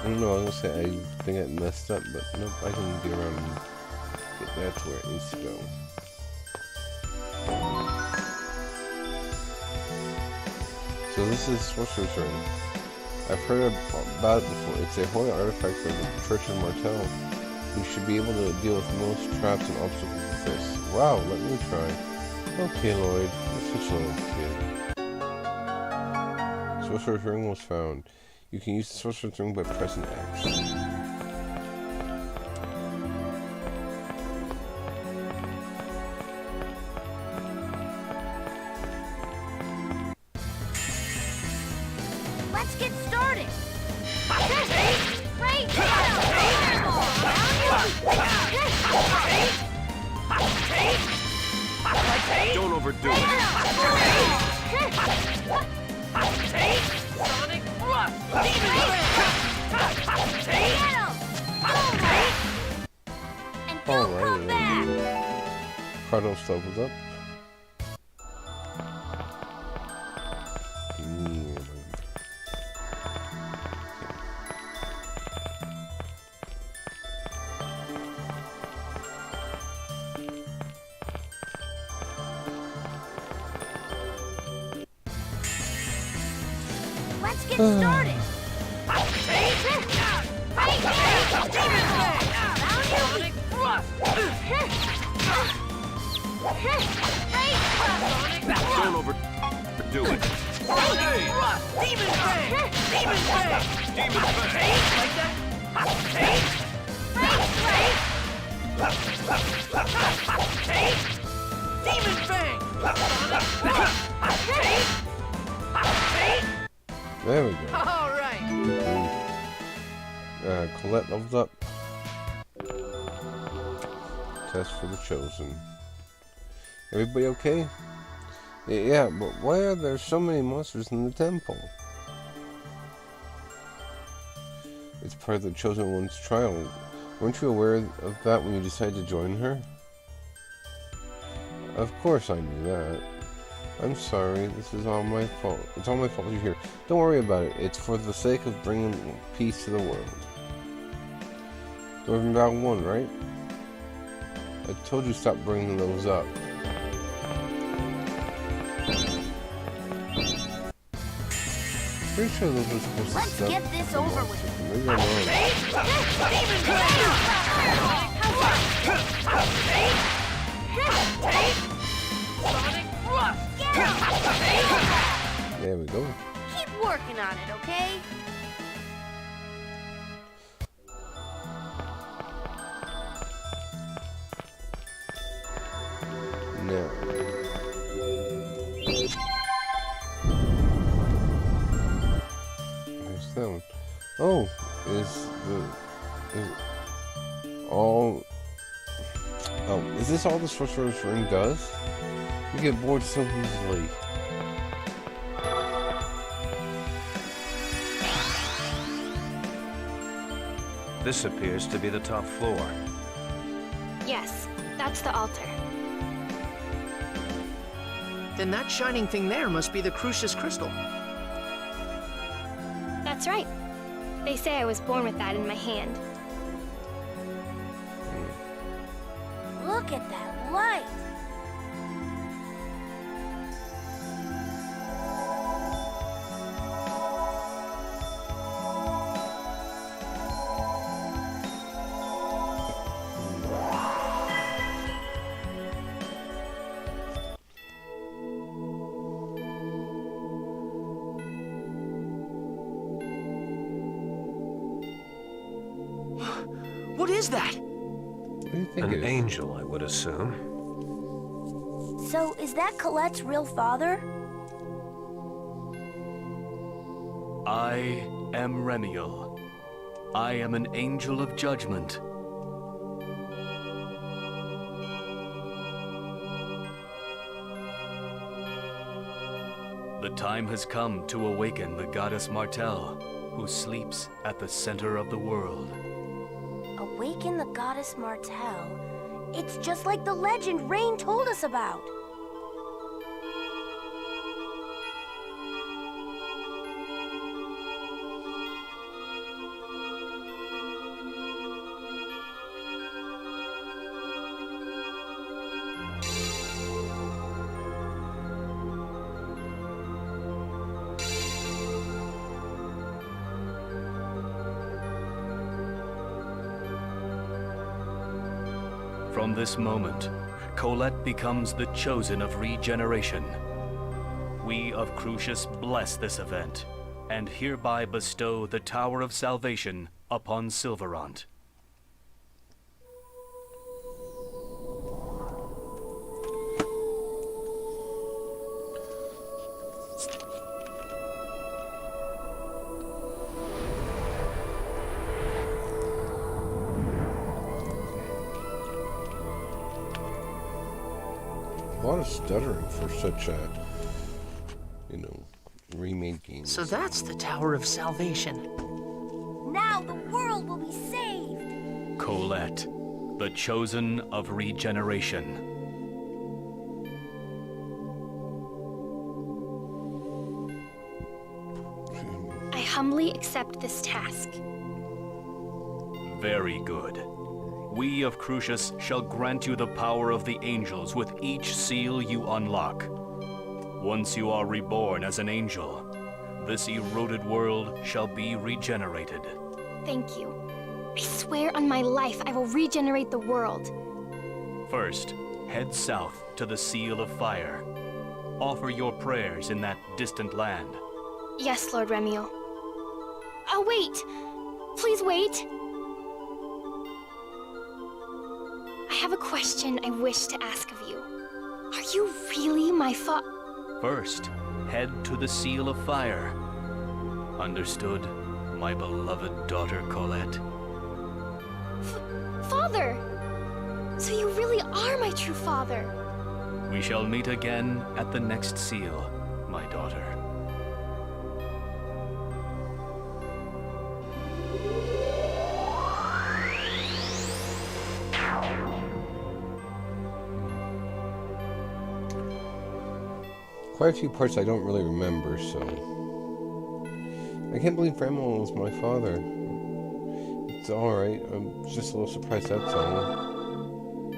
I don't know, I was gonna say, I think I messed up, but nope, I can get around and get that to where it needs to go. So this is Sorcerer's Ring. I've heard about it before. It's a holy artifact for the Church of Martel. We should be able to deal with most traps and obstacles with this. Wow, let me try. Okay, Lloyd, you're such a little kid. Sorcerer's Ring was found. You can use the Sorcerer's Ring by pressing X. Let's get started! Don't overdo it. Sonic Thrust! Demon Fang! Alright, Kratos levels up. Let's get started! Sonic Thrust! Don't overdo it. Sonic Thrust! Demon Fang! Demon Fang! Demon Fang! Like that? Demon Fang! There we go. All right. Colette levels up. Test for the Chosen. Everybody okay? Yeah, but why are there so many monsters in the temple? It's part of the Chosen One's trial. Weren't you aware of that when you decided to join her? Of course I knew that. I'm sorry, this is all my fault. It's all my fault you're here. Don't worry about it. It's for the sake of bringing peace to the world. Dwarven Vow 1, right? I told you stop bringing those up. pretty sure those were supposed to Let's stop get this the over monster. with. Maybe I'm wrong. There we go. Keep working on it, okay? Now. There's that one. Oh, is all... Oh, is this all the Sorcerer's Ring does? You get bored so easily. This appears to be the top floor. Yes, that's the altar. Then that shining thing there must be the Crucius Crystal. That's right. They say I was born with that in my hand. Look at that light. What is that? What do you think An it is? angel, I would assume. So, is that Colette's real father? I am Remiel. I am an angel of judgment. The time has come to awaken the goddess Martel, who sleeps at the center of the world. Awaken the goddess Martel. It's just like the legend Rain told us about. From this moment, Colette becomes the chosen of regeneration. We of Crucius bless this event, and hereby bestow the Tower of Salvation upon Sylvarant. A lot of stuttering for such a, remade game. So that's the Tower of Salvation. Now the world will be saved. Colette, the chosen of regeneration. I humbly accept this task. Very good. We of Crucius shall grant you the power of the angels with each seal you unlock. Once you are reborn as an angel, this eroded world shall be regenerated. Thank you. I swear on my life I will regenerate the world. First, head south to the Seal of Fire. Offer your prayers in that distant land. Yes, Lord Remiel. Oh, wait! Please wait! I have a question I wish to ask of you. Are you really my First, head to the Seal of Fire. Understood, my beloved daughter Colette? father? So you really are my true father. We shall meet again at the next seal, my daughter. Quite a few parts I don't really remember, so... I can't believe Remiel was my father. It's alright, I'm just a little surprised, that's all.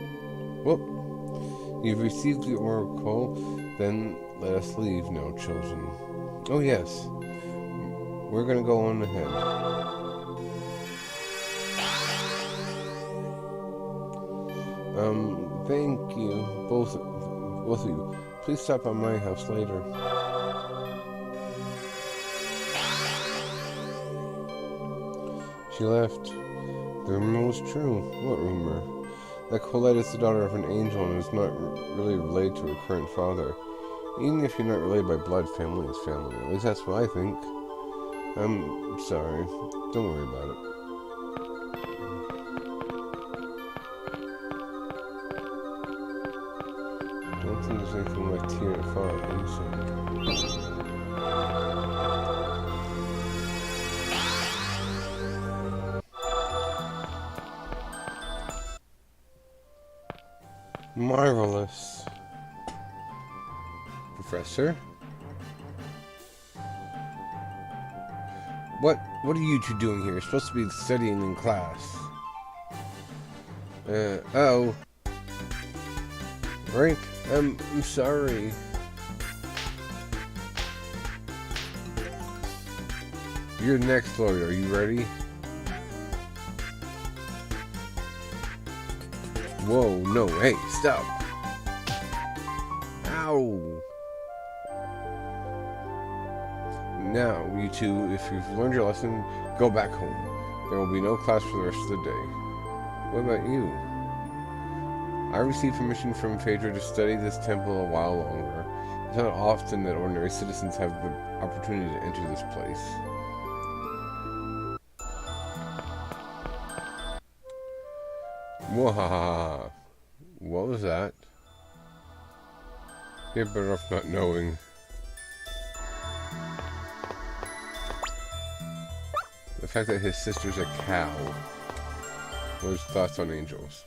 Well, you've received the oracle, then let us leave now, chosen. Oh yes, we're gonna go on ahead. Thank you, both of you. Please stop by my house later. She left. The rumor was true. What rumor? That Colette is the daughter of an angel and is not really related to her current father. Even if you're not related by blood, family is family. At least that's what I think. I'm sorry. Don't worry about it. I don't think there's anything left here to find inside. Marvelous. Professor? What are you two doing here? You're supposed to be studying in class. Oh. Right? I'm sorry. You're next, Lloyd. Are you ready? Whoa, no, hey, stop. Ow. Now, you two, if you've learned your lesson, go back home. There will be no class for the rest of the day. What about you? I received permission from Phaedra to study this temple a while longer. It's not often that ordinary citizens have the opportunity to enter this place. Wahaha. What was that? You're better off not knowing. The fact that his sister's a cow. What are his thoughts on angels?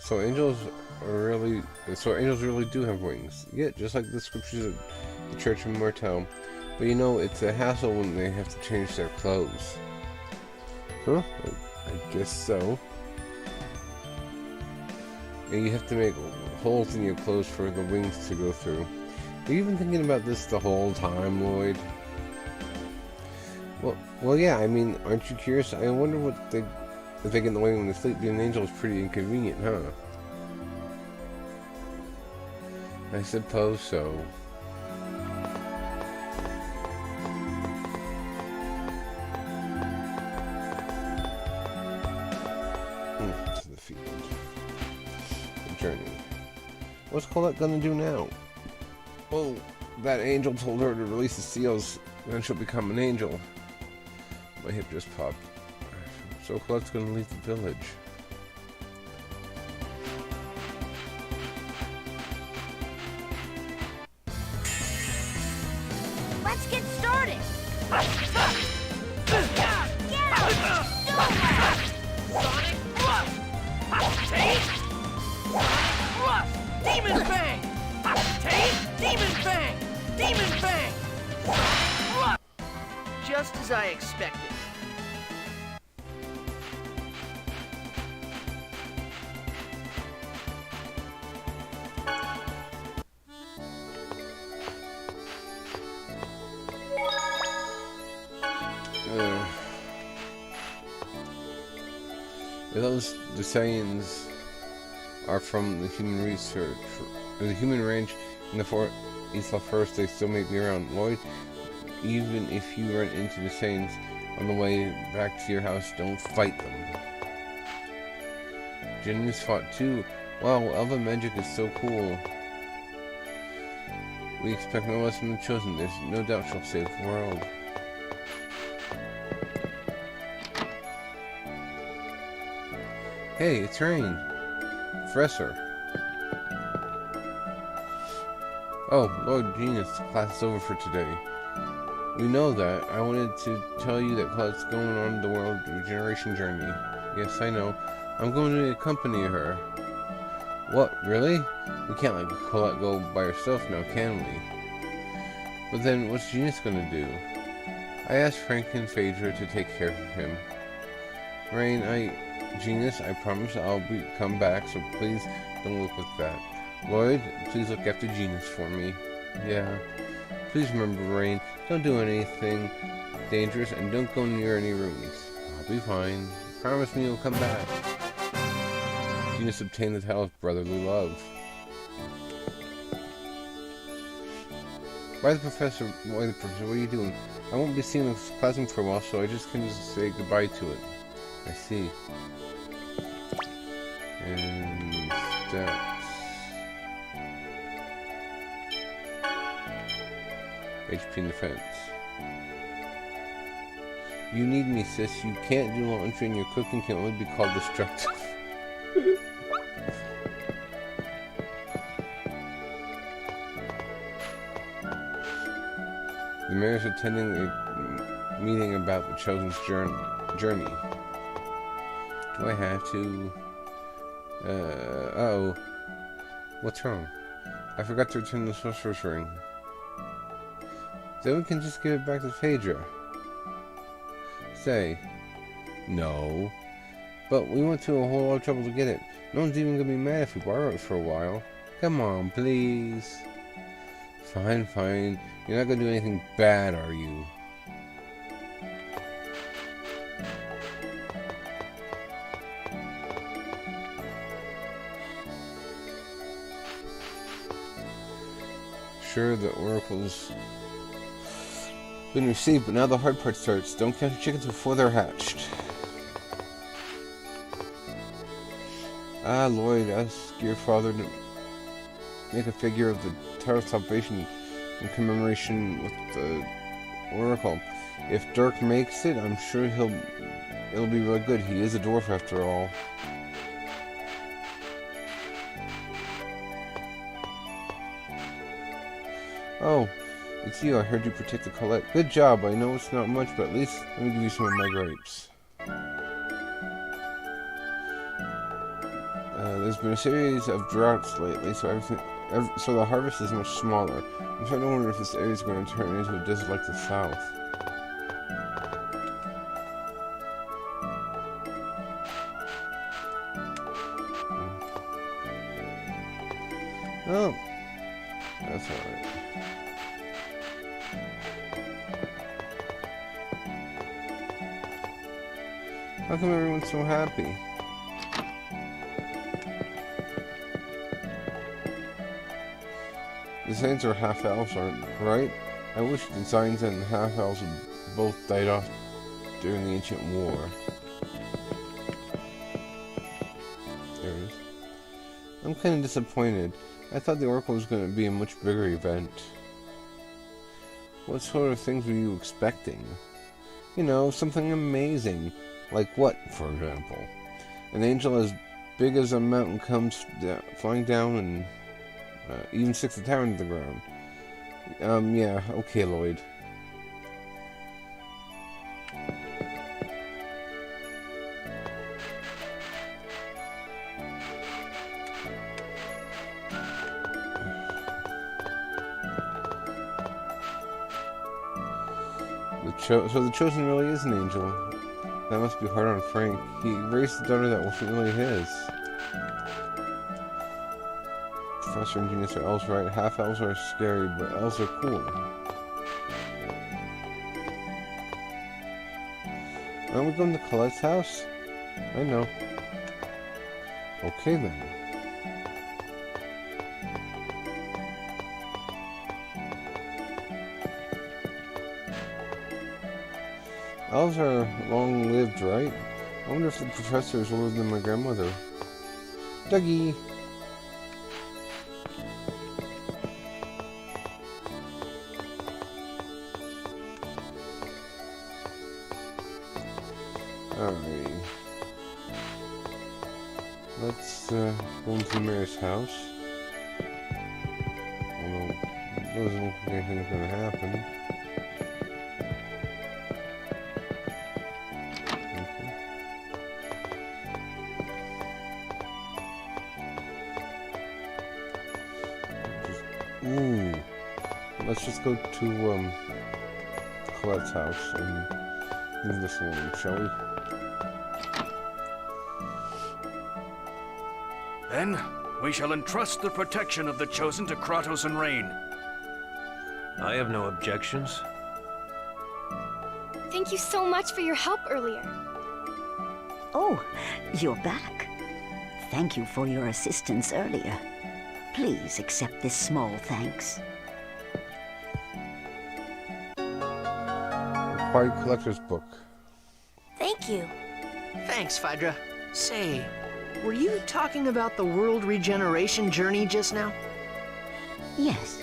So angels really do have wings. Yeah, just like the scriptures of the Church of Martel. But you know, it's a hassle when they have to change their clothes. Huh? I guess so. And you have to make holes in your clothes for the wings to go through. Have you been thinking about this the whole time, Lloyd? Well, yeah, I mean, aren't you curious? I wonder if they get in the way when they sleep. Being an angel is pretty inconvenient, huh? I suppose so. To the field. The journey. What's Colette gonna do now? Well, that angel told her to release the seals, and then she'll become an angel. My hip just popped. So Colette's gonna leave the village. Let's get started. Sonic Rush! Take! Sonic Rush! Demon Fang! Take! Demon Fang! Demon Fang! Sonic Rush! Just as I expected. Those Desians are from the human research, the human range in the Isla First. They still may be around, Lloyd. Even if you run into the Saiyans on the way back to your house, don't fight them. Jennings fought too. Wow, Elven magic is so cool. We expect no less from the Chosen. There's no doubt she'll save the world. Hey, it's Rain. Professor. Oh, Lord Genius, class is over for today. We know that. I wanted to tell you that Colette's going on the world regeneration journey. Yes, I know. I'm going to accompany her. What, really? We can't let Colette go by herself now, can we? But then, what's Genius gonna do? I asked Frank and Phaedra to take care of him. Rain, Genius, I promise I'll come back, so please don't look like that. Lloyd, please look after Genius for me. Yeah. Please remember, Rain, don't do anything dangerous and don't go near any rooms. I'll be fine. Promise me you'll come back. Genus obtained the title of brotherly love. Why the professor? What are you doing? I won't be seeing this classroom for a while, so I just can say goodbye to it. I see. And steps. HP and defense. You need me, sis. You can't do laundry and your cooking can only be called destructive. The mayor's attending a meeting about the Chosen's journey. Do I have to? Uh-oh. What's wrong? I forgot to return the sorcerer's ring. Then we can just give it back to Phaedra. Say. No. But we went to a whole lot of trouble to get it. No one's even gonna be mad if we borrow it for a while. Come on, please. Fine, fine. You're not gonna do anything bad, are you? Sure, the oracle's been received, but now the hard part starts. Don't count your chickens before they're hatched. Lloyd, ask your father to make a figure of the Tower of Salvation in commemoration with the oracle. If Dirk makes it, I'm sure it'll be really good. He is a dwarf after all. Oh, it's you. I heard you protected Colette. Good job. I know it's not much, but at least let me give you some of my grapes. There's been a series of droughts lately, so the harvest is much smaller. I'm starting to wonder if this area is going to turn into a desert like the south. Oh, that's alright. How come everyone's so happy? The Saints are half-elves, aren't right? I wish the Zines and half-elves had both died off during the Ancient War. There it is. I'm kind of disappointed. I thought the Oracle was going to be a much bigger event. What sort of things were you expecting? You know, something amazing. Like what, for example? An angel as big as a mountain comes flying down and even sticks the tower into the ground. Yeah, okay, Lloyd. So the Chosen really is an angel. That must be hard on Frank. He raised a daughter that wasn't really his. Professor and Genus are elves, right? Half elves are scary, but elves are cool. Aren't we going to Colette's house? I know. Okay then. Elves are long-lived, right? I wonder if the professor is older than my grandmother. Dougie! Alrighty. Let's go into the mayor's house. Although, it doesn't look like anything's gonna happen. Ooh. Let's just go to Colette's house and leave this alone, shall we? Then, we shall entrust the protection of the Chosen to Kratos and Rain. I have no objections. Thank you so much for your help earlier. Oh, you're back. Thank you for your assistance earlier. Please accept this small thanks. Required collector's book. Thank you. Thanks, Phaedra. Say, were you talking about the world regeneration journey just now? Yes.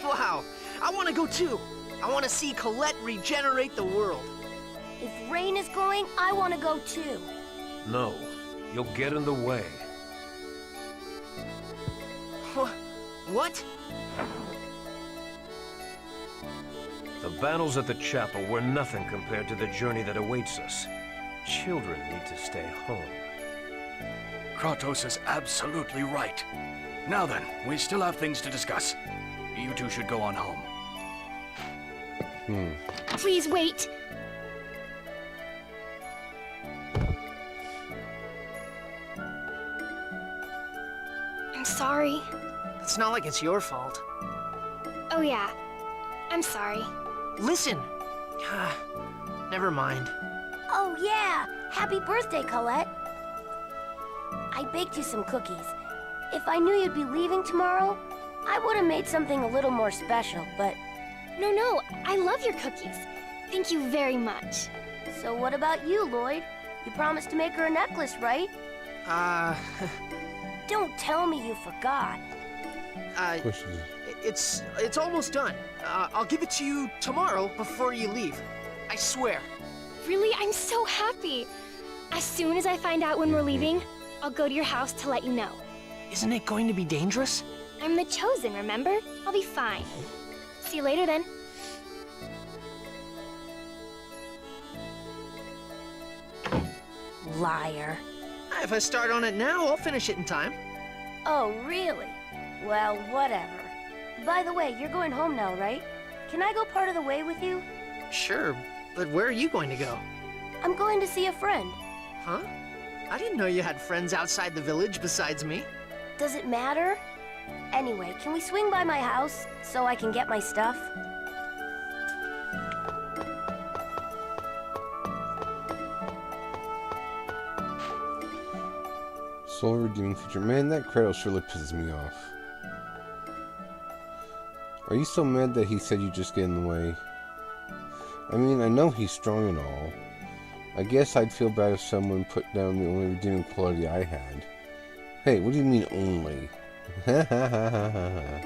Wow, I want to go too. I want to see Colette regenerate the world. If Rain is going, I want to go too. No, you'll get in the way. What? The battles at the chapel were nothing compared to the journey that awaits us. Children need to stay home. Kratos is absolutely right. Now then, we still have things to discuss. You two should go on home. Please wait. I'm sorry. It's not like it's your fault. Oh yeah, I'm sorry. Listen. Never mind. Oh yeah! Happy birthday, Colette. I baked you some cookies. If I knew you'd be leaving tomorrow, I would have made something a little more special, but... No, I love your cookies. Thank you very much. So what about you, Lloyd? You promised to make her a necklace, right? Don't tell me you forgot. It's almost done. I'll give it to you tomorrow before you leave. I swear. Really, I'm so happy. As soon as I find out when we're leaving, I'll go to your house to let you know. Isn't it going to be dangerous? I'm the Chosen, remember? I'll be fine. See you later then. Liar. If I start on it now, I'll finish it in time. Oh, really? Well, whatever. By the way, you're going home now, right? Can I go part of the way with you? Sure, but where are you going to go? I'm going to see a friend. Huh? I didn't know you had friends outside the village besides me. Does it matter? Anyway, can we swing by my house so I can get my stuff? Soul redeeming feature. Man, that Kratos really pisses me off. Are you so mad that he said you just get in the way? I mean, I know he's strong and all. I guess I'd feel bad if someone put down the only redeeming quality I had. Hey, what do you mean only? Ha ha ha ha ha ha.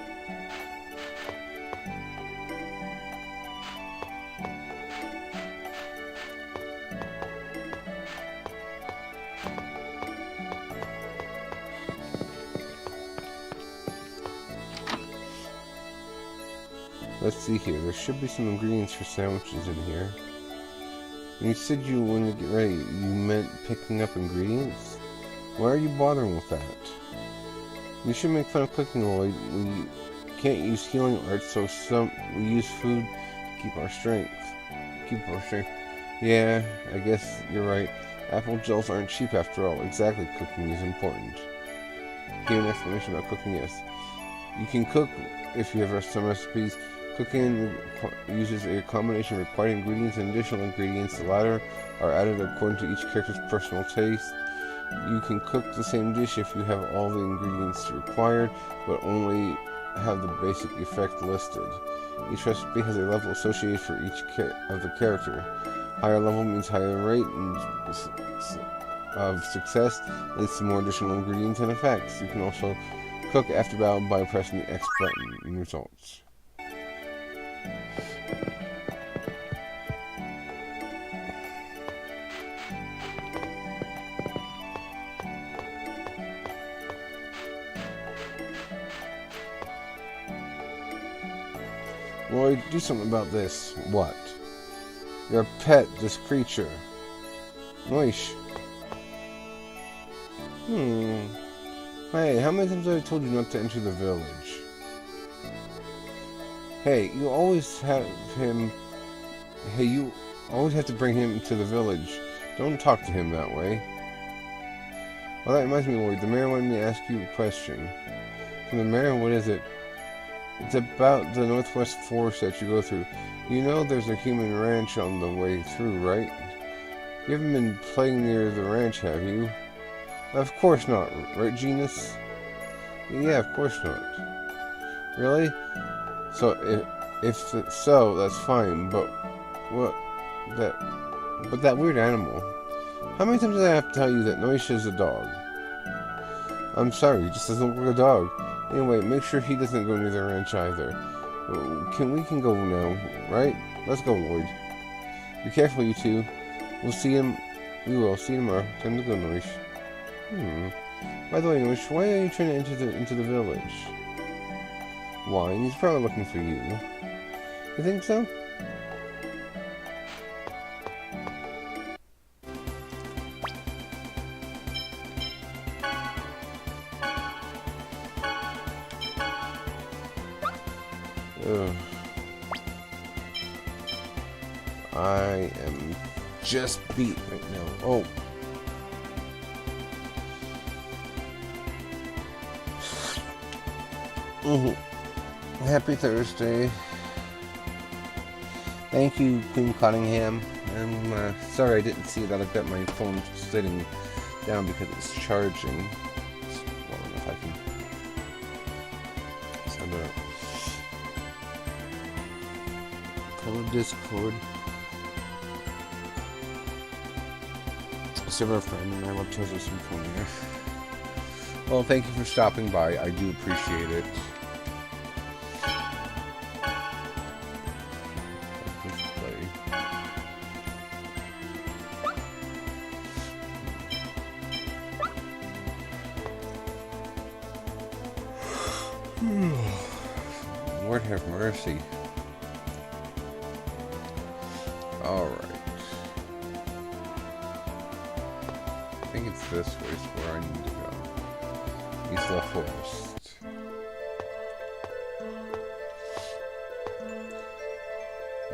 Let's see here. There should be some ingredients for sandwiches in here. When you said you wanted to get ready, you meant picking up ingredients? Why are you bothering with that? You should make fun of cooking, Lloyd. We can't use healing arts, so we use food to keep our strength. Yeah, I guess you're right. Apple gels aren't cheap after all. Exactly, cooking is important. Give an explanation about cooking, yes. You can cook if you have some recipes. Cooking uses a combination of required ingredients and additional ingredients. The latter are added according to each character's personal taste. You can cook the same dish if you have all the ingredients required, but only have the basic effect listed. Each recipe has a level associated for each of the character. Higher level means higher rate of success, leads to more additional ingredients and effects. You can also cook after battle by pressing the X button in results. Lloyd, do something about this. What? Your pet, this creature. Noish. Hey, how many times have I told you not to enter the village? Hey, you always have him... Hey, you always have to bring him to the village. Don't talk to him that way. Well, that reminds me, Lloyd. The mayor wanted me to ask you a question. From the mayor, what is it? It's about the Northwest Forest that you go through. You know there's a human ranch on the way through, right? You haven't been playing near the ranch, have you? Of course not, right, Genus? Yeah, of course not. Really? So, if so, that's fine, but what? But that weird animal. How many times did I have to tell you that Noisha is a dog? I'm sorry, he just doesn't look like a dog. Anyway, make sure he doesn't go near the ranch either. We can go now, right? Let's go, Lloyd. Be careful, you two. We will see you tomorrow. Time to go, Noish. By the way, Noish, why are you trying to enter into the village? Why? He's probably looking for you. You think so? Ugh. I am just beat right now. Oh. Happy Thursday. Thank you, Queen Cottingham. I'm sorry I didn't see that. I've got my phone sitting down because it's charging. Well, I don't know if I can send it up. Color Discord. Server friend, and I love Tears of Symphonia. Well, thank you for stopping by. I do appreciate it. Lord have mercy. Alright. I think it's this way is where I need to go. Isla Forest.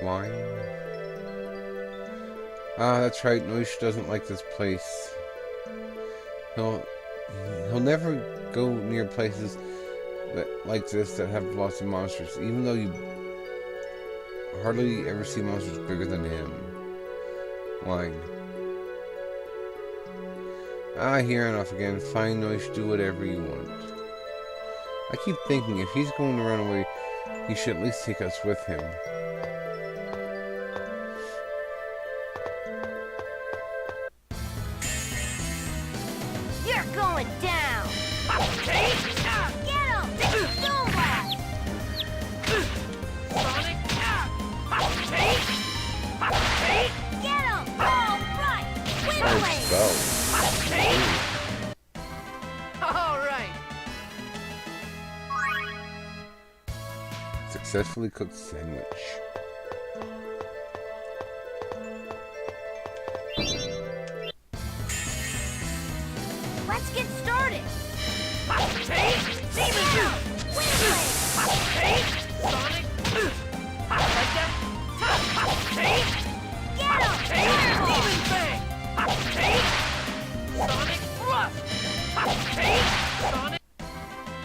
Wine. Ah, that's right. Noish doesn't like this place. He'll never go near places like this that have lots of monsters, even though you hardly ever see monsters bigger than him. Wine. Ah, here and off again. Fine, Noish, do whatever you want. I keep thinking if he's going to run away, he should at least take us with him. You're going down! Get him! Don't laugh! Sonic! Get him! All right! Win away! All right. Successfully cooked sandwich. Let's get started! Demon Sonic! Like that? Get him! Demon Fang! Sonic Thrust! Sonic...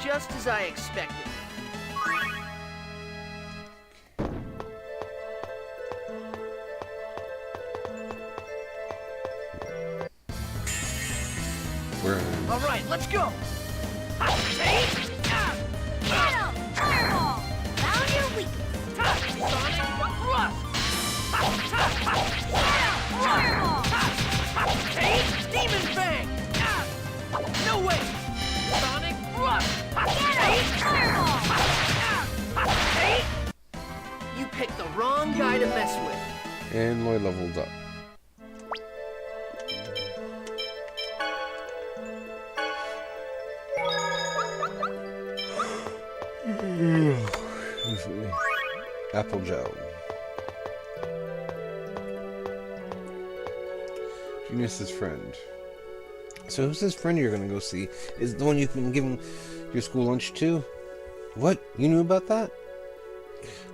Just as I expected. All right, let's go! Get him! Fireball! Found your weakness! Sonic Thrust! Get him! Fireball! Demon Fang! No way! Sonic Thrust! Get him! Fireball! You picked the wrong guy to mess with. And Lloyd leveled up. Apple gel. Genius's friend. So who's this friend you're gonna go see? Is it the one you've been giving your school lunch to? What? You knew about that?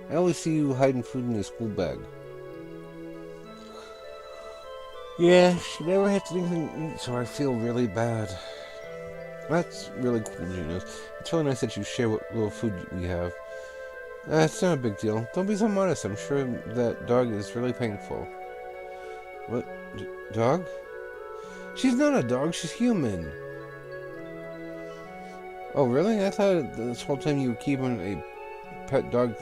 I always see you hiding food in your school bag. Yeah, she never had anything to eat, so I feel really bad. That's really cool, Genius. It's really nice that you share what little food we have. It's not a big deal. Don't be so modest. I'm sure that dog is really thankful. What? Dog? She's not a dog, she's human. Oh, really? I thought this whole time you were keeping a pet dog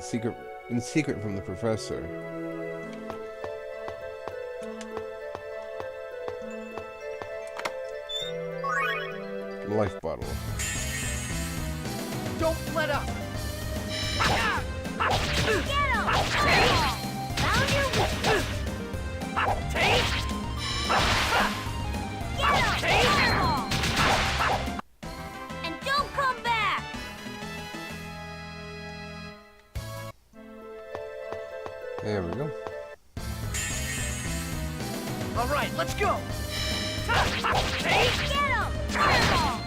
in secret from the professor. Life bottle. Don't let up! Get him! Found your weakness! Take! Get him! Fireball! And don't come back! There we go. All right, let's go! Get him! Fireball!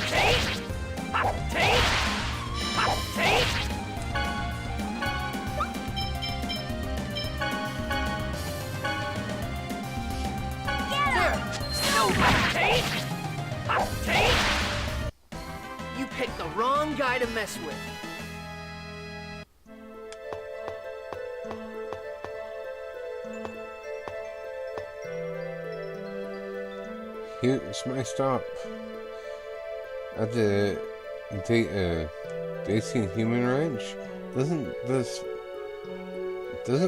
Take! You picked the wrong guy to mess with. Here's my stop. At the Dacian Human Ranch. Doesn't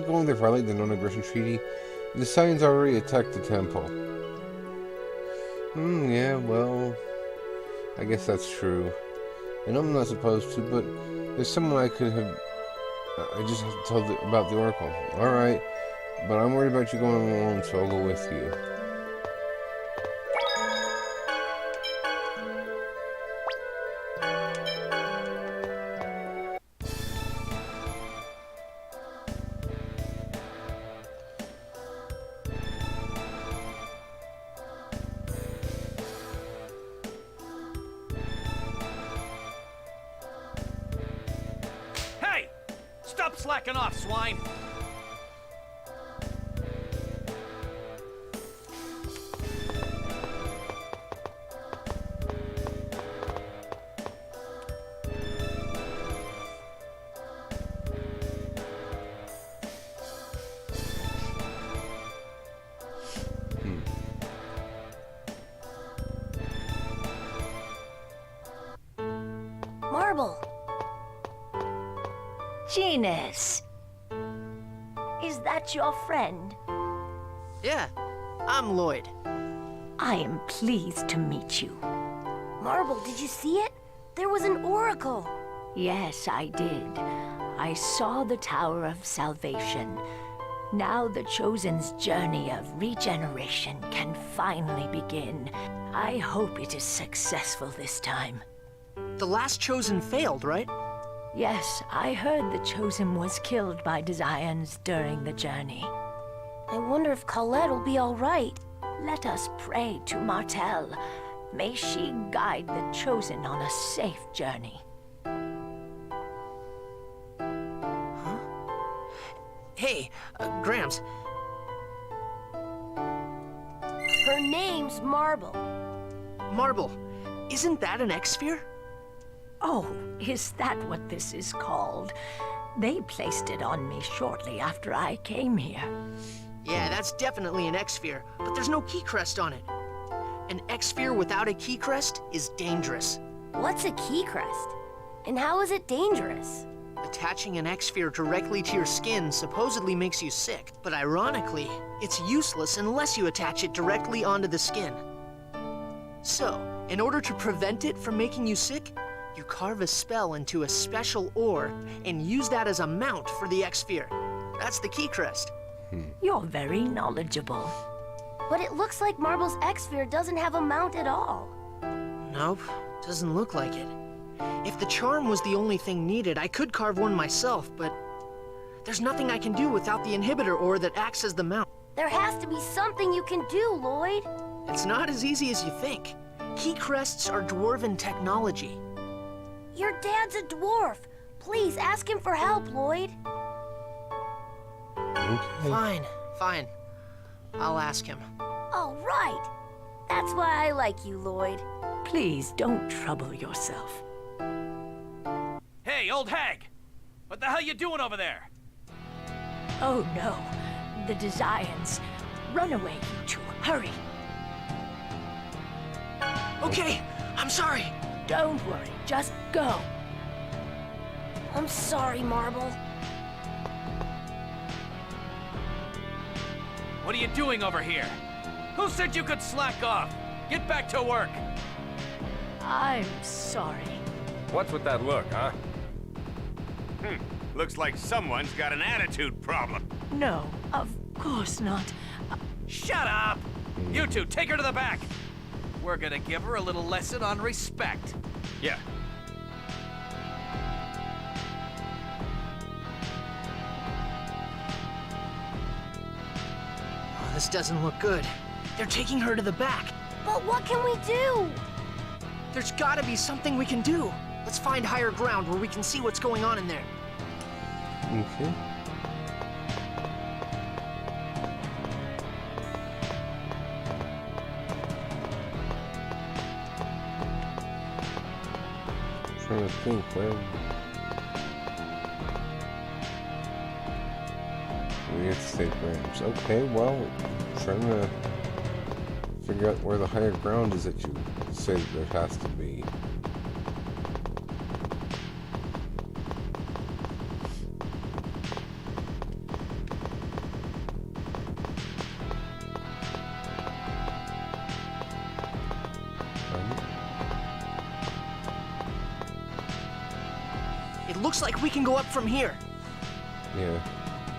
going there violate the non-aggression treaty? The Scions already attacked the temple. Yeah, well, I guess that's true. And I'm not supposed to, but there's someone I could have. I just have to tell about the Oracle. Alright, but I'm worried about you going alone, so I'll go with you. Hey! Stop slacking off, swine! Marble! Genus! Is that your friend? Yeah, I'm Lloyd. I am pleased to meet you. Marble, did you see it? There was an oracle. Yes, I did. I saw the Tower of Salvation. Now the Chosen's journey of regeneration can finally begin. I hope it is successful this time. The last Chosen failed, right? Yes, I heard the Chosen was killed by Desians during the journey. I wonder if Colette will be all right. Let us pray to Martel. May she guide the Chosen on a safe journey. Hey, Gramps. Her name's Marble. Marble, isn't that an X-Sphere? Oh, is that what this is called? They placed it on me shortly after I came here. Yeah, that's definitely an X-Sphere, but there's no key crest on it. An X-Sphere without a key crest is dangerous. What's a key crest? And how is it dangerous? Attaching an X-Sphere directly to your skin supposedly makes you sick, but ironically, it's useless unless you attach it directly onto the skin. So, in order to prevent it from making you sick, you carve a spell into a special ore and use that as a mount for the X-Sphere. That's the key crest. You're very knowledgeable. But it looks like Marble's X-Sphere doesn't have a mount at all. Nope, doesn't look like it. If the charm was the only thing needed, I could carve one myself, but there's nothing I can do without the inhibitor ore that acts as the mount. There has to be something you can do, Lloyd. It's not as easy as you think. Key crests are dwarven technology. Your dad's a dwarf. Please ask him for help, Lloyd. Fine, fine. I'll ask him. All right. That's why I like you, Lloyd. Please don't trouble yourself. Hey, Hey, old hag! What the hell you doing over there? Oh no, the Desians. Run away, you two. Hurry. Okay, I'm sorry. Don't worry, just go. I'm sorry, Marble. What are you doing over here? Who said you could slack off? Get back to work. I'm sorry. What's with that look, huh? Looks like someone's got an attitude problem. No, of course not. Shut up! You two, take her to the back. We're gonna give her a little lesson on respect. Yeah. Oh, this doesn't look good. They're taking her to the back. But what can we do? There's gotta be something we can do. Let's find higher ground where we can see what's going on in there. Okay. Trying to think where we have to save grams. Okay, well, trying to figure out where the higher ground is that you say that there has to be. It looks like we can go up from here. Yeah.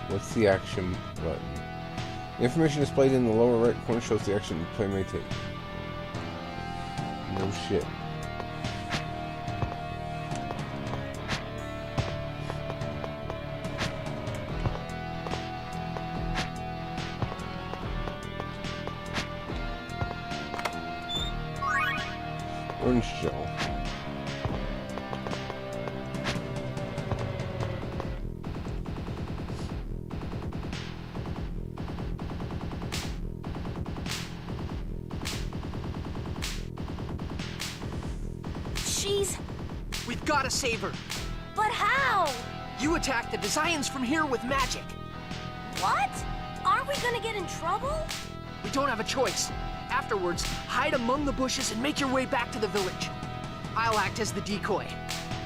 What's the action button? The information displayed in the lower right corner shows the action the player may take. No shit. Orange gel. She's... We've gotta save her. But how? You attacked the Desians from here with magic. What? Aren't we gonna get in trouble? We don't have a choice. Afterwards, hide among the bushes and make your way back to the village. I'll act as the decoy.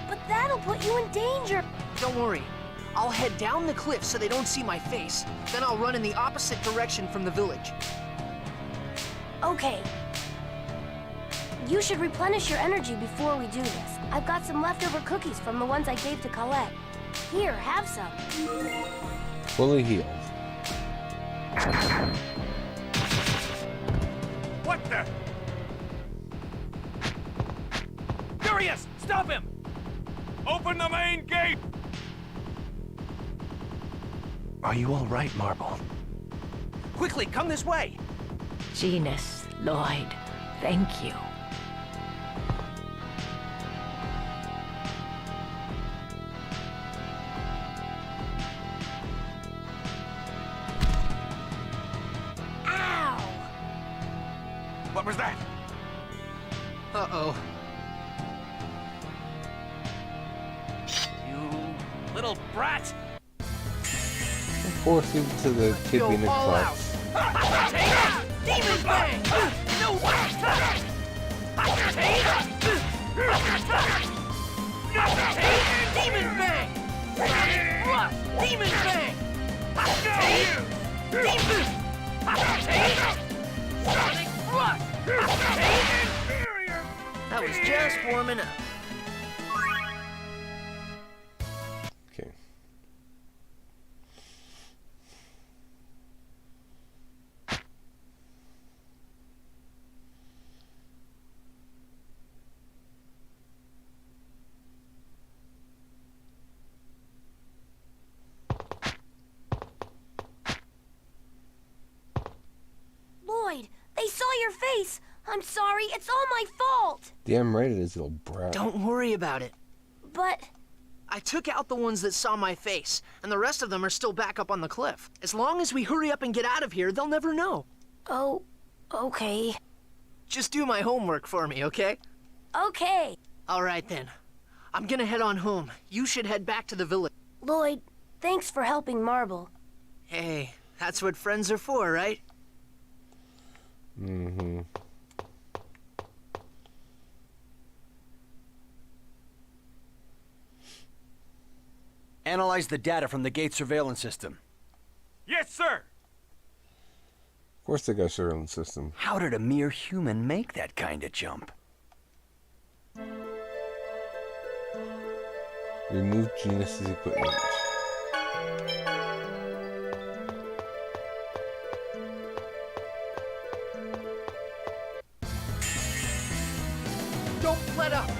But that'll put you in danger. Don't worry. I'll head down the cliff so they don't see my face. Then I'll run in the opposite direction from the village. Okay. You should replenish your energy before we do this. I've got some leftover cookies from the ones I gave to Colette. Here, have some. Fully healed. What the? Furious! Stop him! Open the main gate! Are you all right, Marble? Quickly, come this way! Genus, Lloyd, thank you. Ow! What was that? Uh-oh. You little brat! Forced into the kid You'll being a fall clutch. out. Demon Bang! No! Demon Bang! Demon Bang! Sonic Rush! That was just warming up. Okay. Lloyd, they saw your face. I'm sorry, it's all my fault. Damn right it is, little brat. Don't worry about it. But I took out the ones that saw my face, and the rest of them are still back up on the cliff. As long as we hurry up and get out of here, they'll never know. oh, okay. Just do my homework for me, okay? Okay. All right then. I'm gonna head on home. You should head back to the village. Lloyd, thanks for helping Marble. Hey, that's what friends are for, right? Mm-hmm. Analyze the data from the gate surveillance system. Yes, sir! Of course they got a surveillance system. How did a mere human make that kind of jump? Remove Genus's equipment. Don't let up!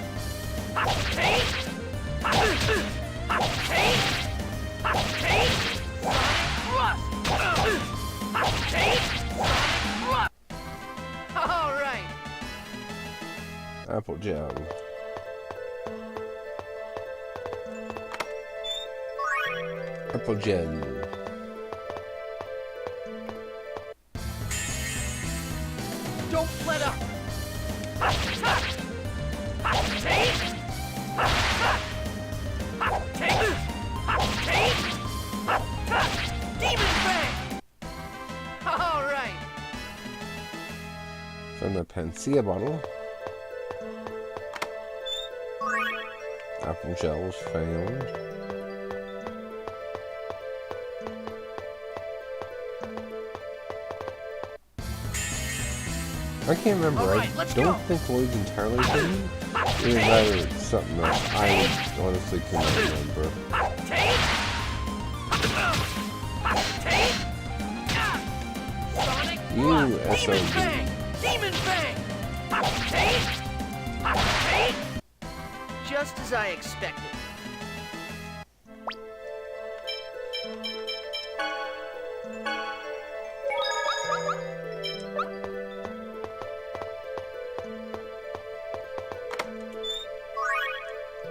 All right. Apple Jam. Apple Jam. Don't let up! Demon Fang! All right. From the Panacea bottle. Apple gel was found. I can't remember. Alright, I let's don't go. think Lloyd's entirely hidden. It was either something else. I honestly cannot remember. You Demon SOB. Fang! Demon Fang! Just as I expected.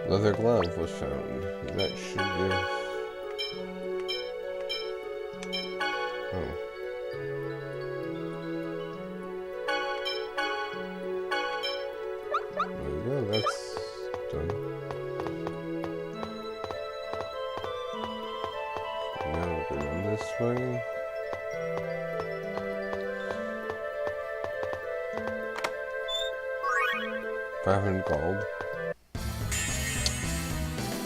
Leather glove was found. That should give. Oh. There we go, that's done. Now we'll go down this way. $500 gold.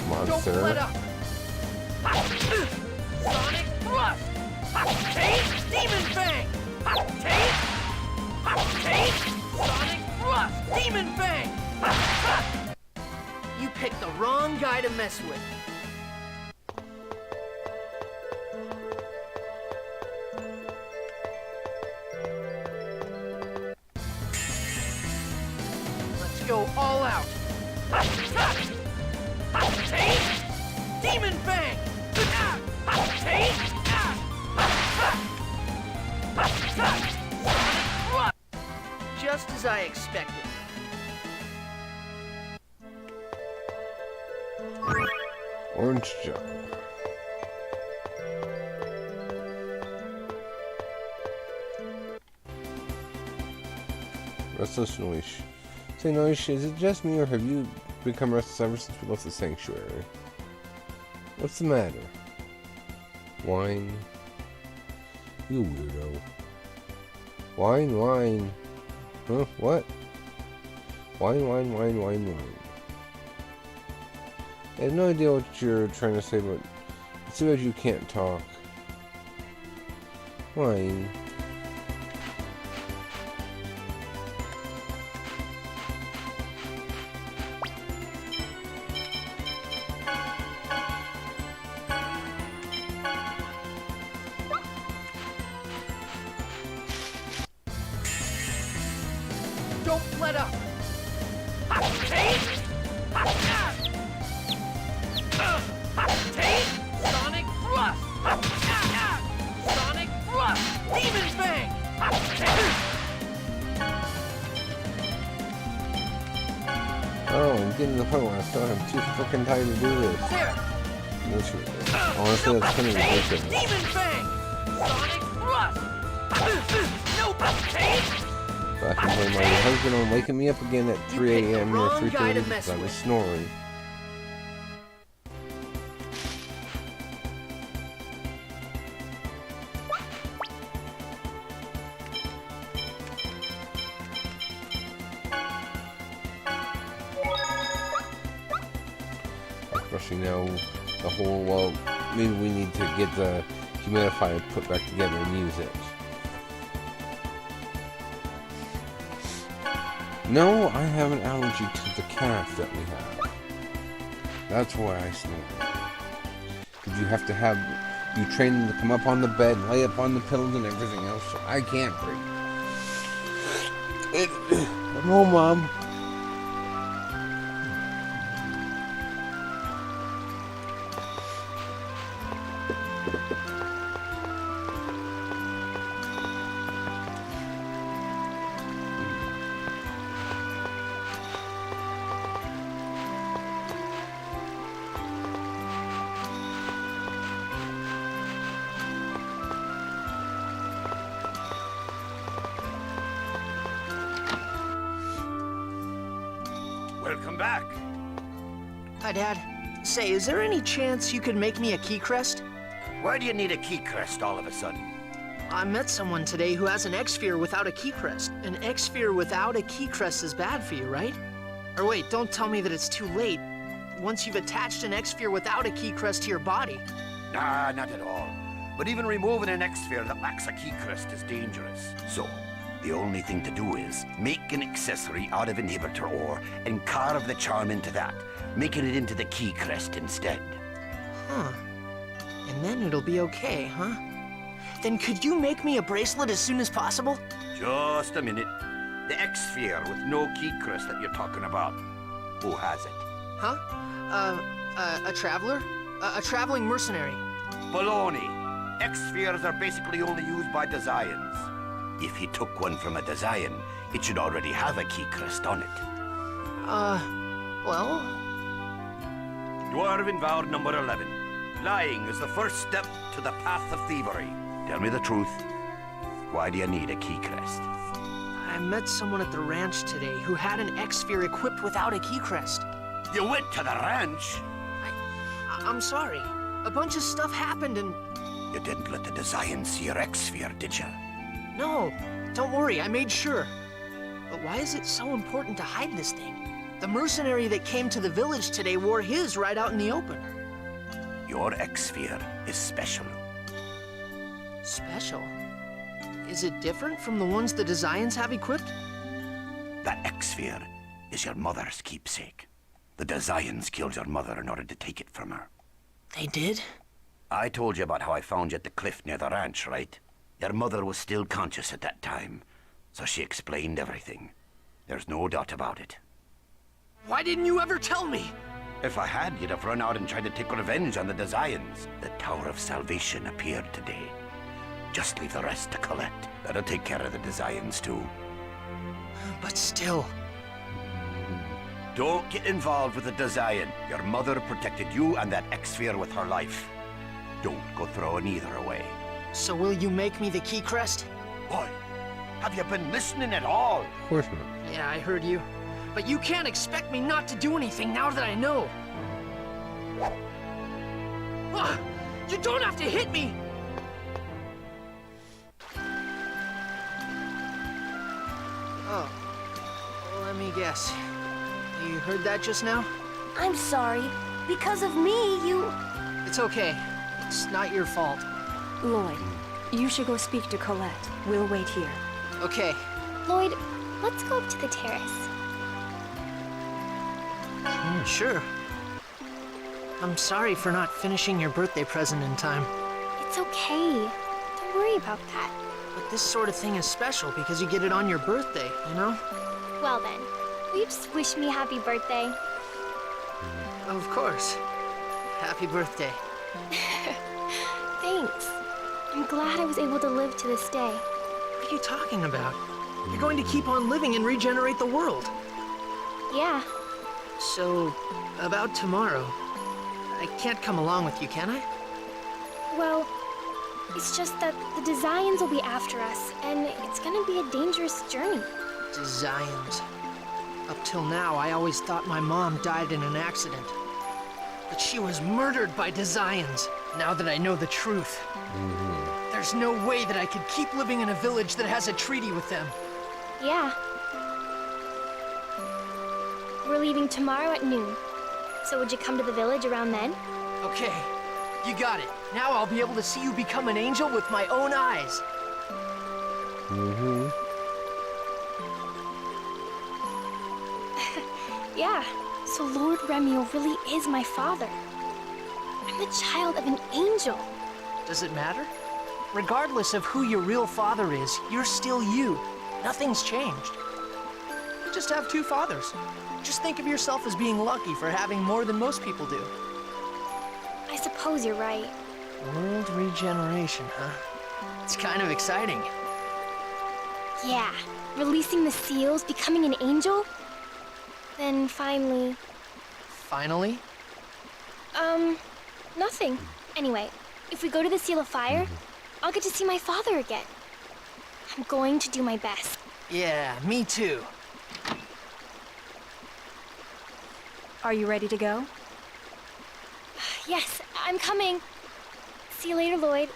Monster. Don't let up! Sonic Thrust! Demon Fang! Sonic Thrust! Demon Fang! You picked the wrong guy to mess with. Let's go all out. Demon Fang! Just as I expected. Orange gel. Restless Noish. Say Noish, is it just me or have you become restless ever since we left the sanctuary? What's the matter? Wine? You weirdo. Wine, wine. Huh? What? Wine, wine, wine, wine, wine. I have no idea what you're trying to say, but it's too bad you can't talk. Wine. Don't let up! Sonic Thrust! Sonic Thrust! Demon Fang! Oh, I'm getting to the point where I feel like I'm too freaking tired to do this. There! That's ridiculous. Honestly, that's kind of ridiculous. Demon Fang! Sonic Thrust! No! But I can blame my husband on waking me up again at 3 a.m. or 3:30 because I was snoring. especially now the whole, well, maybe we need to get the humidifier put back together and use it. No, I have an allergy to the calf that we have. That's why I snore. Because you have to have, you train them to come up on the bed, lay up on the pillows and everything else, so I can't breathe. No, Mom. Welcome back. Hi, Dad. Say, is there any chance you could make me a key crest? Why do you need a key crest all of a sudden? I met someone today who has an X-sphere without a key crest. An X-sphere without a key crest is bad for you, right? Or wait, don't tell me that it's too late. Once you've attached an X-sphere without a key crest to your body. Nah, not at all. But even removing an X-sphere that lacks a key crest is dangerous. So, the only thing to do is make an accessory out of inhibitor ore and carve the charm into that, making it into the key crest instead. Huh. And then it'll be okay, huh? Then could you make me a bracelet as soon as possible? Just a minute. The X-sphere with no key crest that you're talking about. Who has it? Huh? A traveler? A traveling mercenary. Baloney. X-spheres are basically only used by Desians. If he took one from a Desian, it should already have a key crest on it. Well... Dwarven vow number 11. Lying is the first step to the path of thievery. Tell me the truth. Why do you need a key crest? I met someone at the ranch today who had an X-sphere equipped without a key crest. You went to the ranch? I'm sorry. A bunch of stuff happened and... You didn't let the Desian see your X-sphere, did you? No, don't worry, I made sure. But why is it so important to hide this thing? The mercenary that came to the village today wore his right out in the open. Your X-sphere is special. Special? Is it different from the ones the Desians have equipped? That X-sphere is your mother's keepsake. The Desians killed your mother in order to take it from her. They did? I told you about how I found you at the cliff near the ranch, right? Your mother was still conscious at that time, so she explained everything. There's no doubt about it. Why didn't you ever tell me? If I had, you'd have run out and tried to take revenge on the Desians. The Tower of Salvation appeared today. Just leave the rest to Colette. That'll take care of the Desians too. But still... Don't get involved with the Desian. Your mother protected you and that X-sphere with her life. Don't go throwing either away. So will you make me the key crest? Boy, have you been listening at all? Of course not. Yeah, I heard you. But you can't expect me not to do anything now that I know. Ah, you don't have to hit me! Oh, well, let me guess. You heard that just now? I'm sorry. Because of me, you... It's okay. It's not your fault. Lloyd, you should go speak to Colette. We'll wait here. Okay. Lloyd, let's go up to the terrace. Sure. I'm sorry for not finishing your birthday present in time. It's okay. Don't worry about that. But this sort of thing is special because you get it on your birthday, you know? Well then, will you just wish me happy birthday? Of course. Happy birthday. Thanks. I'm glad I was able to live to this day. What are you talking about? You're going to keep on living and regenerate the world. Yeah. So, about tomorrow, I can't come along with you, can I? Well, it's just that the Desians will be after us, and it's gonna be a dangerous journey. Desians. Up till now, I always thought my mom died in an accident. But she was murdered by Desians, now that I know the truth. There's no way that I could keep living in a village that has a treaty with them. Yeah. We're leaving tomorrow at noon. So would you come to the village around then? Okay, you got it. Now I'll be able to see you become an angel with my own eyes. Mm-hmm. Yeah, so Lord Remiel really is my father. I'm the child of an angel. Does it matter? Regardless of who your real father is, you're still you. Nothing's changed. You just have two fathers. Just think of yourself as being lucky for having more than most people do. I suppose you're right. World regeneration, huh? It's kind of exciting. Yeah, releasing the seals, becoming an angel. Then finally... Finally? Nothing. Anyway, if we go to the Seal of Fire, I'll get to see my father again. I'm going to do my best. Yeah, me too. Are you ready to go? Yes, I'm coming. See you later, Lloyd.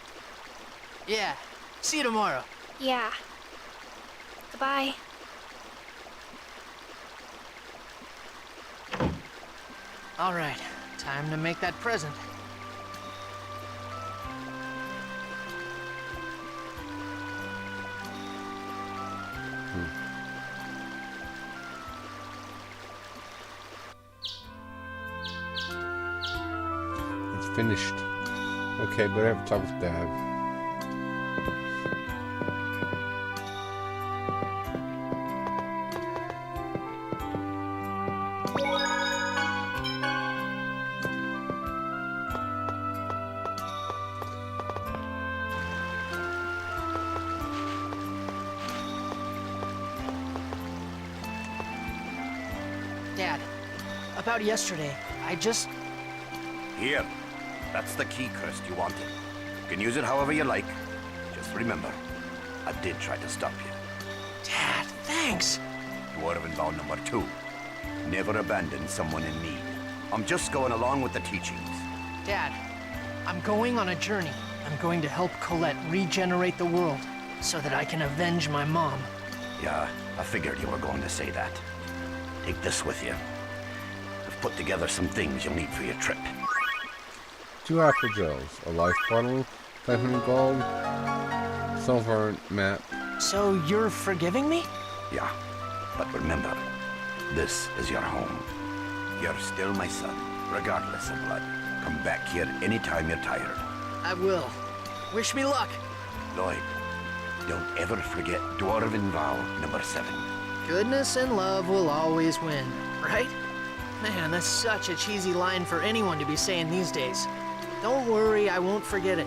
Yeah, see you tomorrow. Yeah. Goodbye. All right, time to make that present. It's finished. Okay, but I have to talk with Dad. Dad, about yesterday, I just... Here. That's the key crest you wanted. You can use it however you like. Just remember, I did try to stop you. Dad, thanks! Dwarven vow number 2. Never abandon someone in need. I'm just going along with the teachings. Dad, I'm going on a journey. I'm going to help Colette regenerate the world so that I can avenge my mom. Yeah, I figured you were going to say that. Take this with you. I've put together some things you'll need for your trip. 2 aqua gels, a life bottle, 500 gold, silver map. So you're forgiving me? Yeah, but remember, this is your home. You're still my son, regardless of blood. Come back here anytime you're tired. I will. Wish me luck. Lloyd, don't ever forget Dwarven vow number 7. Goodness and love will always win, right? Man, that's such a cheesy line for anyone to be saying these days. Don't worry, I won't forget it.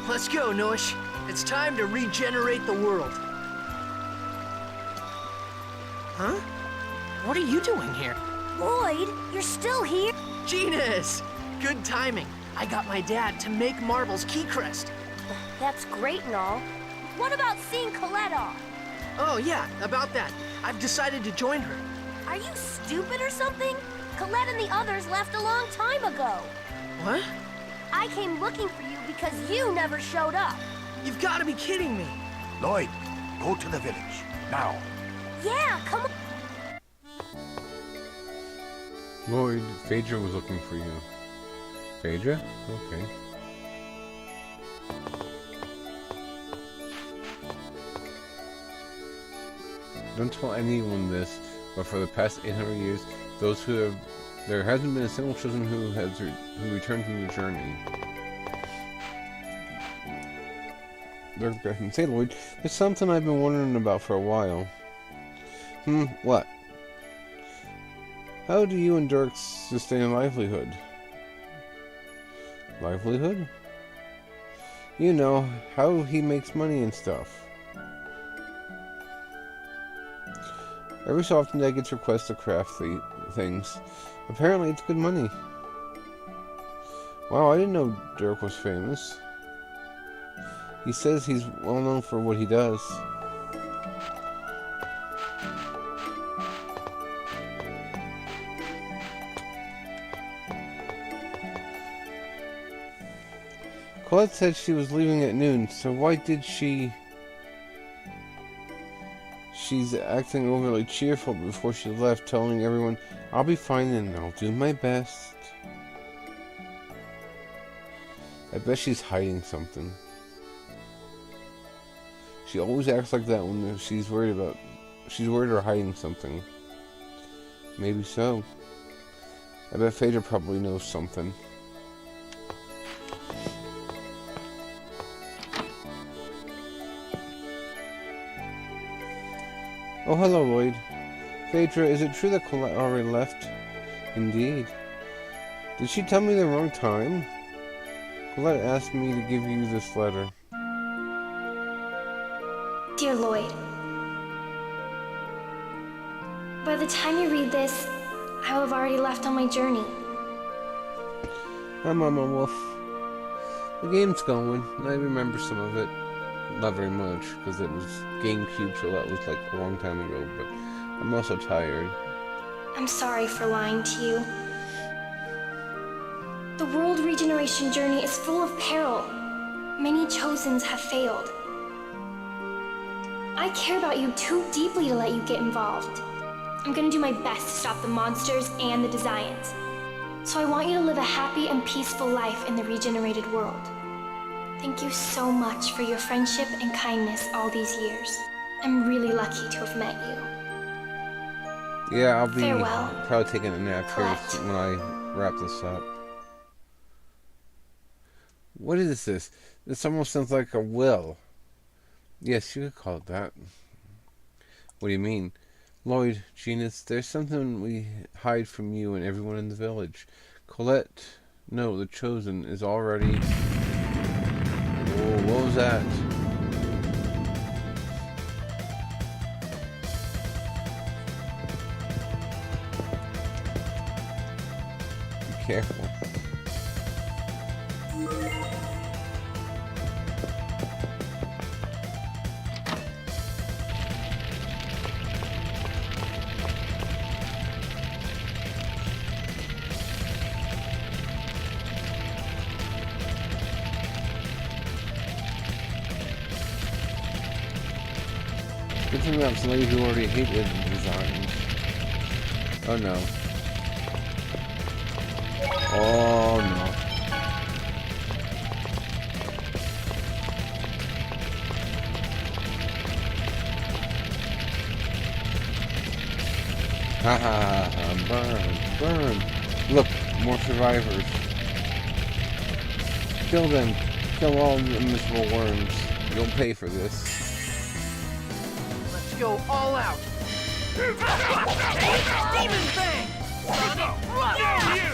Let's go, Nosh. It's time to regenerate the world. Huh? What are you doing here? Lloyd, you're still here? Genus! Good timing. I got my dad to make Marble's key crest. That's great and all. What about seeing Colette off? Oh yeah, about that. I've decided to join her. Are you stupid or something? Colette and the others left a long time ago. What? I came looking for you because you never showed up. You've got to be kidding me. Lloyd, go to the village, now. Yeah, come on. Lloyd, Phaedra was looking for you. Phaedra? Okay. Don't tell anyone this, but for the past 800 years, there hasn't been a single chosen who returned from the journey. Say, Lloyd, there's something I've been wondering about for a while. What? How do you and Dirk sustain a livelihood? Livelihood? You know, how he makes money and stuff. Every so often Dad gets requests to craft things. Apparently it's good money. Wow, I didn't know Dirk was famous. He says he's well known for what he does. Colette said she was leaving at noon, so why did she she's acting overly cheerful before she left, telling everyone, "I'll be fine and I'll do my best." I bet she's hiding something. She always acts like that when she's worried or hiding something. Maybe so. I bet Phaedra probably knows something. Oh, hello, Lloyd. Phaedra, is it true that Colette already left? Indeed. Did she tell me the wrong time? Colette asked me to give you this letter. Dear Lloyd, by the time you read this, I will have already left on my journey. Hi, Mama Wolf. The game's going, and I remember some of it. Not very much, because it was GameCube, so that was like a long time ago, but I'm also tired. I'm sorry for lying to you. The world regeneration journey is full of peril. Many Chosens have failed. I care about you too deeply to let you get involved. I'm gonna do my best to stop the monsters and the Desians. So I want you to live a happy and peaceful life in the regenerated world. Thank you so much for your friendship and kindness all these years. I'm really lucky to have met you. Yeah, I'll be Farewell, probably taking a nap here Colette. when I wrap this up. What is this? This almost sounds like a will. Yes, you could call it that. What do you mean? Lloyd, Genus, there's something we hide from you and everyone in the village. Colette, no, the Chosen is already... Whoa, what was that? Be careful. Good thing that's lady who already hated the designs. Oh no. Oh no. Ha ha ha, burn, burn. Look, more survivors. Kill them. Kill all the miserable worms. You'll pay for this. Let's go all out. Demon Fang! Sonic Rush!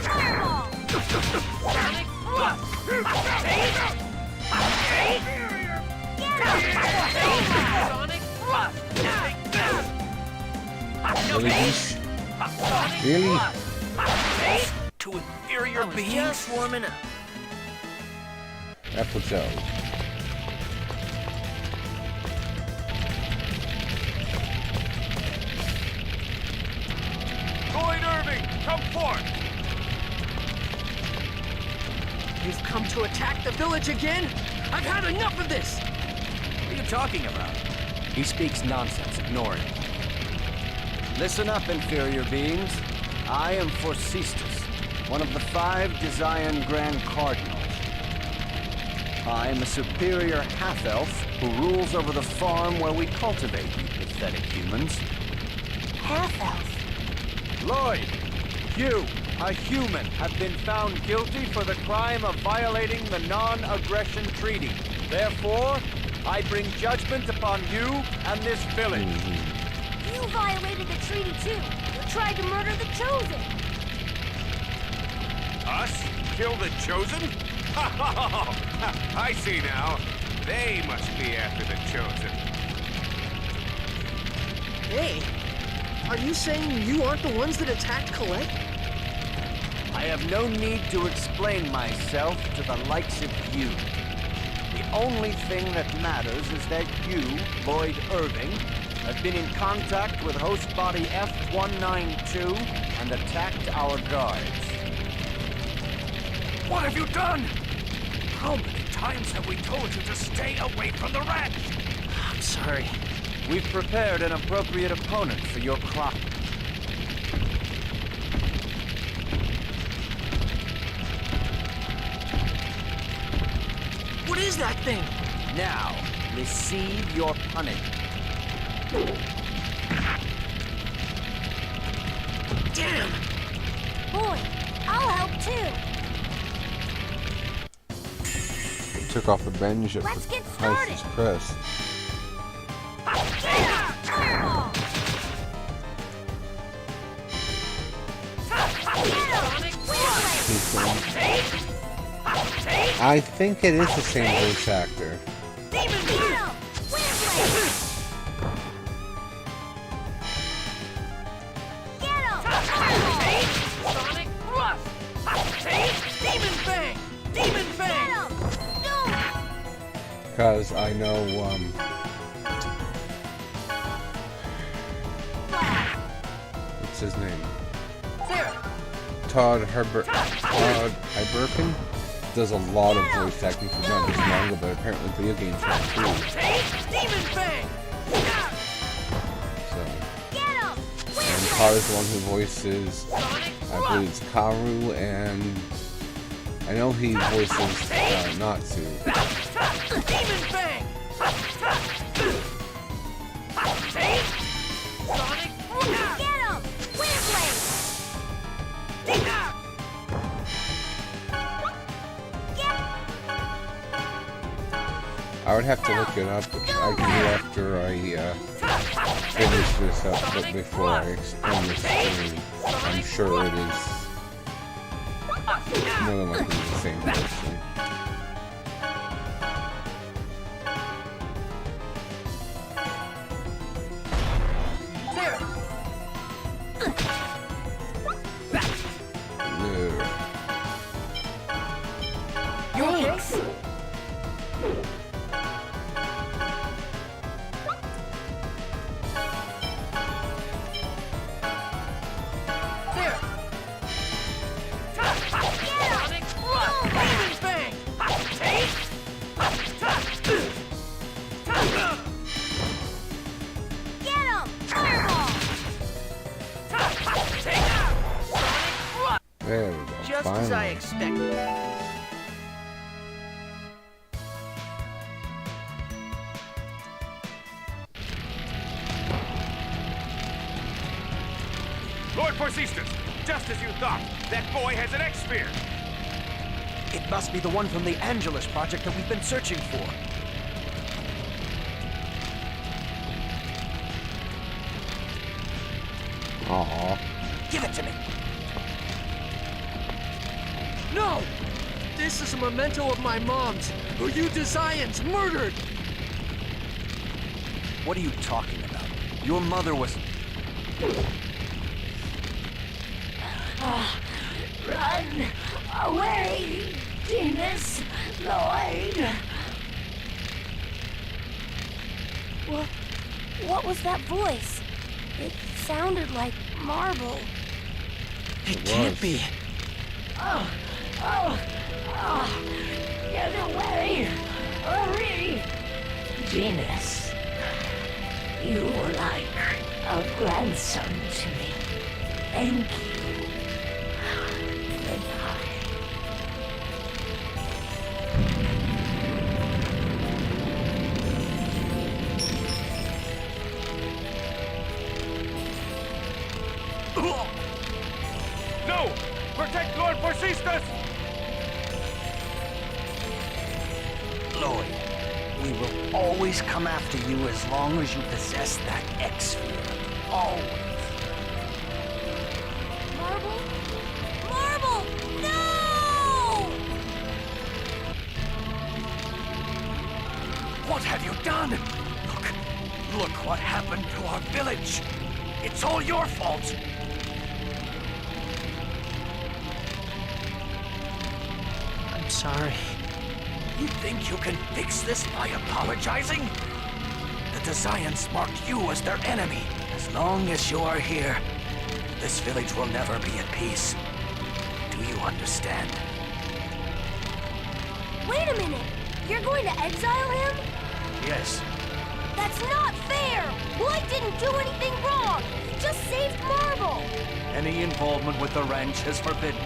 Fireball! Sonic Rush! Sonic Rush! Really? To inferior beings? Just warming up. That's what's out. Lloyd Irving, come forth! You've come to attack the village again? I've had enough of this! What are you talking about? He speaks nonsense. Ignore him. Listen up, inferior beings. I am Forcestus, one of the 5 Desian Grand Cardinals. I am a superior half-elf who rules over the farm where we cultivate you pathetic humans. Half-elf? Lloyd, you, a human, have been found guilty for the crime of violating the Non-Aggression Treaty. Therefore, I bring judgment upon you and this village. You violated the treaty too. You tried to murder the Chosen. Us? Kill the Chosen? I see now. They must be after the Chosen. Hey, are you saying you aren't the ones that attacked Colette? I have no need to explain myself to the likes of you. The only thing that matters is that you, Lloyd Irving, have been in contact with host body F-192 and attacked our guards. What have you done? How many times have we told you to stay away from the ranch? I'm sorry. We've prepared an appropriate opponent for your crop. What is that thing? Now, receive your punishment. Damn! Boy, I'll help too. They took off the bench at Let's get Tyson's press. I think it is the same voice actor. Sonic Thrust! Demon Fang! Demon Fang! Because I know, what's his name? Todd Hyberkin does a lot of voice acting for not just manga, but apparently video games too. Demon Fang! So, and Todd is the one who voices, I believe it's Karu, and I know he voices Natsu. Demon Fang! Sonic! Get him! Windblade! I would have to look it up, which I can do after I finish this up, but before I explain this story, I'm sure it is more than likely the same person. There we go. Just finally. as I expected. Lord Porzestus, just as you thought, that boy has an X-Sphere. It must be the one from the Angelus project that we've been searching for. Aww. Give it to me. No! This is a memento of my mom's, who you Desians murdered! What are you talking about? Your mother was... Run away, Demas Lloyd. What was that voice? It sounded like marble. It can't be. Get away! Hurry! Venus, you were like a grandson to me. Thank you. Goodbye. No! Protect Lord Porzestus! Lloyd, we will always come after you as long as you possess that X-Sphere. Always. Marble? Marble! No! What have you done? Look what happened to our village. It's all your fault. I'm sorry. You think you can fix this by apologizing? The Desians marked you as their enemy. As long as you are here, this village will never be at peace. Do you understand? Wait a minute! You're going to exile him? Yes. That's not fair! Lloyd didn't do anything wrong! He just saved Marble! Any involvement with the ranch is forbidden.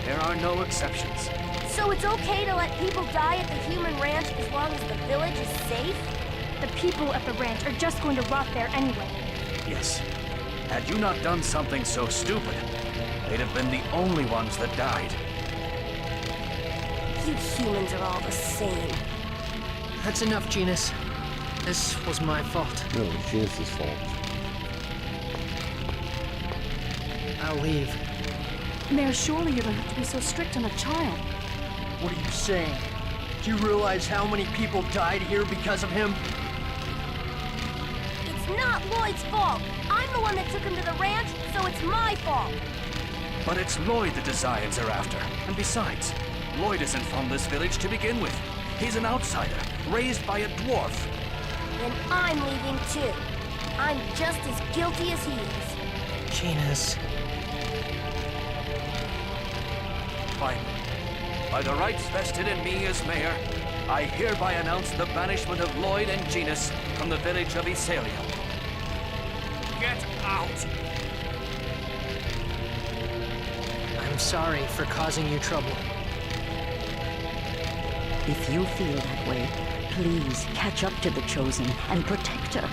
There are no exceptions. So it's okay to let people die at the human ranch as long as the village is safe? The people at the ranch are just going to rot there anyway. Yes. Had you not done something so stupid, they'd have been the only ones that died. You humans are all the same. That's enough, Genus. This was my fault. No, it's Genus's fault. I'll leave. Mayor, surely you don't have to be so strict on a child. What are you saying? Do you realize how many people died here because of him? It's not Lloyd's fault! I'm the one that took him to the ranch, so it's my fault! But it's Lloyd the Desians are after. And besides, Lloyd isn't from this village to begin with. He's an outsider, raised by a dwarf. Then I'm leaving too. I'm just as guilty as he is. Genus. Finally, by the rights vested in me as mayor, I hereby announce the banishment of Lloyd and Genus from the village of Isalia. Get out! I'm sorry for causing you trouble. If you feel that way, please catch up to the Chosen and protect her.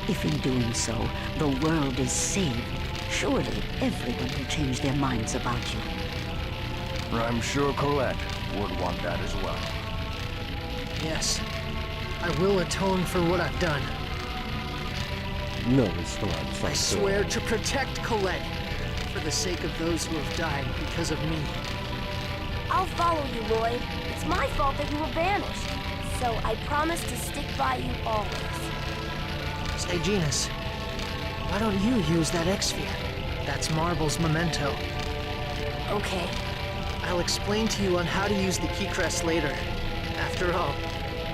If in doing so, the world is saved, surely everyone will change their minds about you. I'm sure Colette would want that as well. Yes. I will atone for what I've done. No, it's not. It's not I swear to protect Colette for the sake of those who have died because of me. I'll follow you, Lloyd. It's my fault that you were banished. So I promise to stick by you always. Say, Genus, why don't you use that X-Sphere? That's Marble's memento. Okay. I'll explain to you on how to use the key crest later. After all,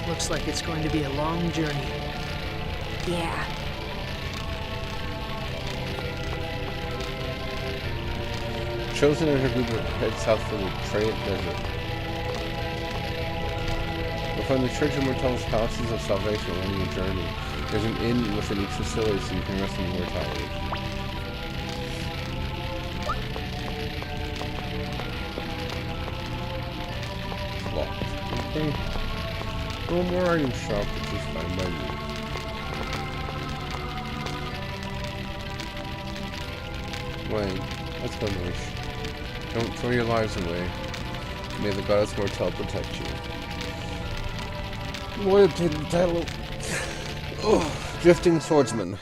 looks like it's going to be a long journey. Yeah. Chosen and her group head south for the Trade Desert. You'll find the Church of Mortell's Palaces of Salvation along your journey. There's an inn within each facility so you can rest when you are tired. It's locked. Okay. No more item shop, which is fine by me. Wayne, let's go, Nish. Don't throw your lives away. May the goddess Mortell protect you. Lloyd obtained the title of Drifting Swordsman.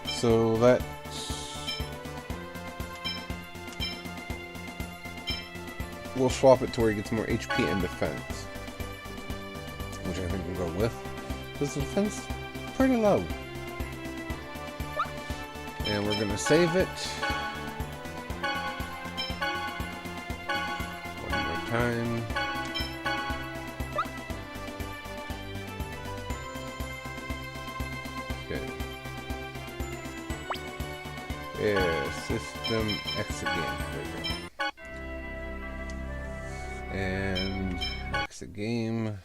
So that's... We'll swap it to where he gets more HP and defense. Which I think we'll go with. Because the defense is pretty low. And we're gonna save it. One more time. Okay. Yeah, system exit game. There we go. And exit game.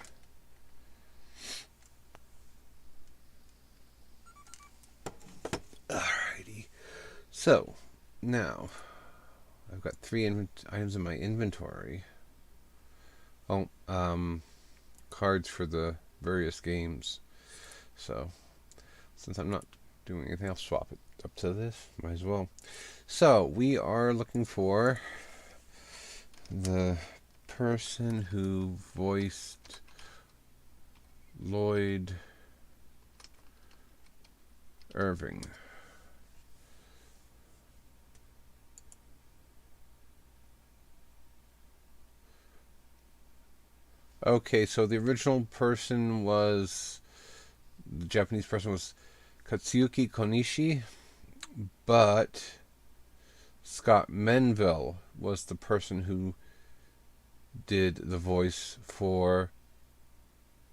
So, now, I've got 3 items in my inventory. Oh, cards for the various games. So, since I'm not doing anything, I'll swap it up to this. Might as well. So, we are looking for the person who voiced Lloyd Irving. Okay, so the original person was, the Japanese person was Katsuyuki Konishi, but Scott Menville was the person who did the voice for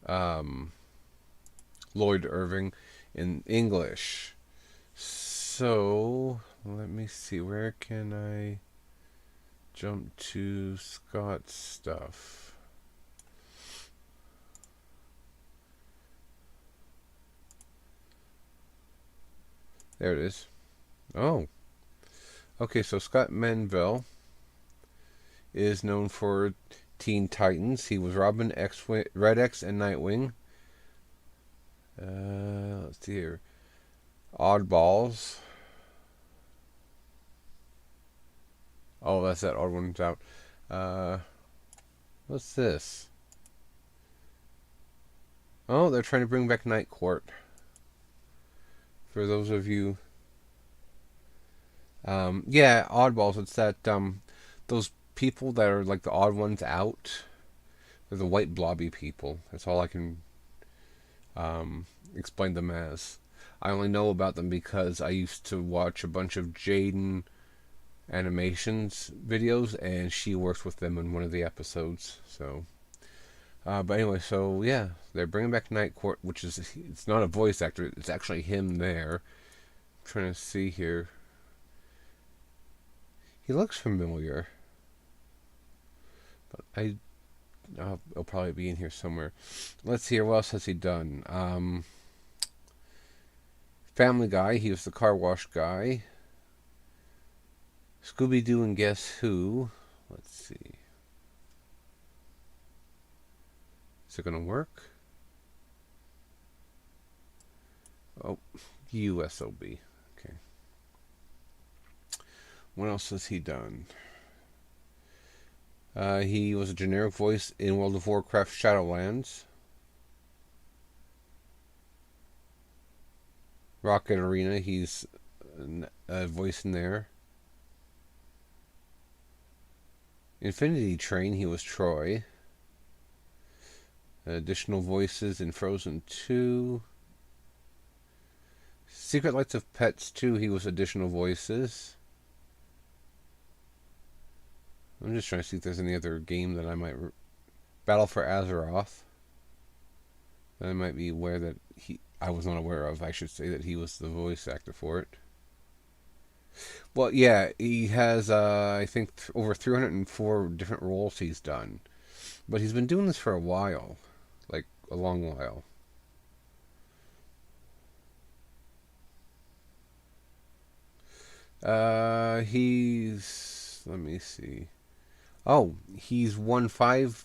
Lloyd Irving in English. So, let me see, where can I jump to Scott's stuff. There it is. Oh. Okay, so Scott Menville is known for Teen Titans. He was Robin, Red X, and Nightwing. Let's see here. Oddballs. Oh, that's that odd one's out. What's this? Oh, they're trying to bring back Night Court. For those of you... yeah, Oddballs. It's that, those people that are like the odd ones out. They're the white blobby people. That's all I can explain them as. I only know about them because I used to watch a bunch of Jaden Animations videos, and she works with them in one of the episodes. So, but anyway, so yeah, they're bringing back Night Court, which is, it's not a voice actor, it's actually him there. I'm trying to see here. He looks familiar, but it'll probably be in here somewhere. Let's see here, what else has he done? Family Guy, he was the car wash guy. Scooby-Doo and Guess Who. Let's see. Is it going to work? Oh, USOB. Okay. What else has he done? He was a generic voice in World of Warcraft Shadowlands. Rocket Arena, he's a voice in there. Infinity Train, he was Troy. Additional voices in Frozen 2. Secret Lights of Pets 2, he was additional voices. I'm just trying to see if there's any other game that I might... Battle for Azeroth. That I might be aware that I was not aware of. I should say that he was the voice actor for it. Well, yeah, he has, I think, over 304 different roles he's done. But he's been doing this for a while. Like, a long while. He's... Let me see. Oh, he's won 5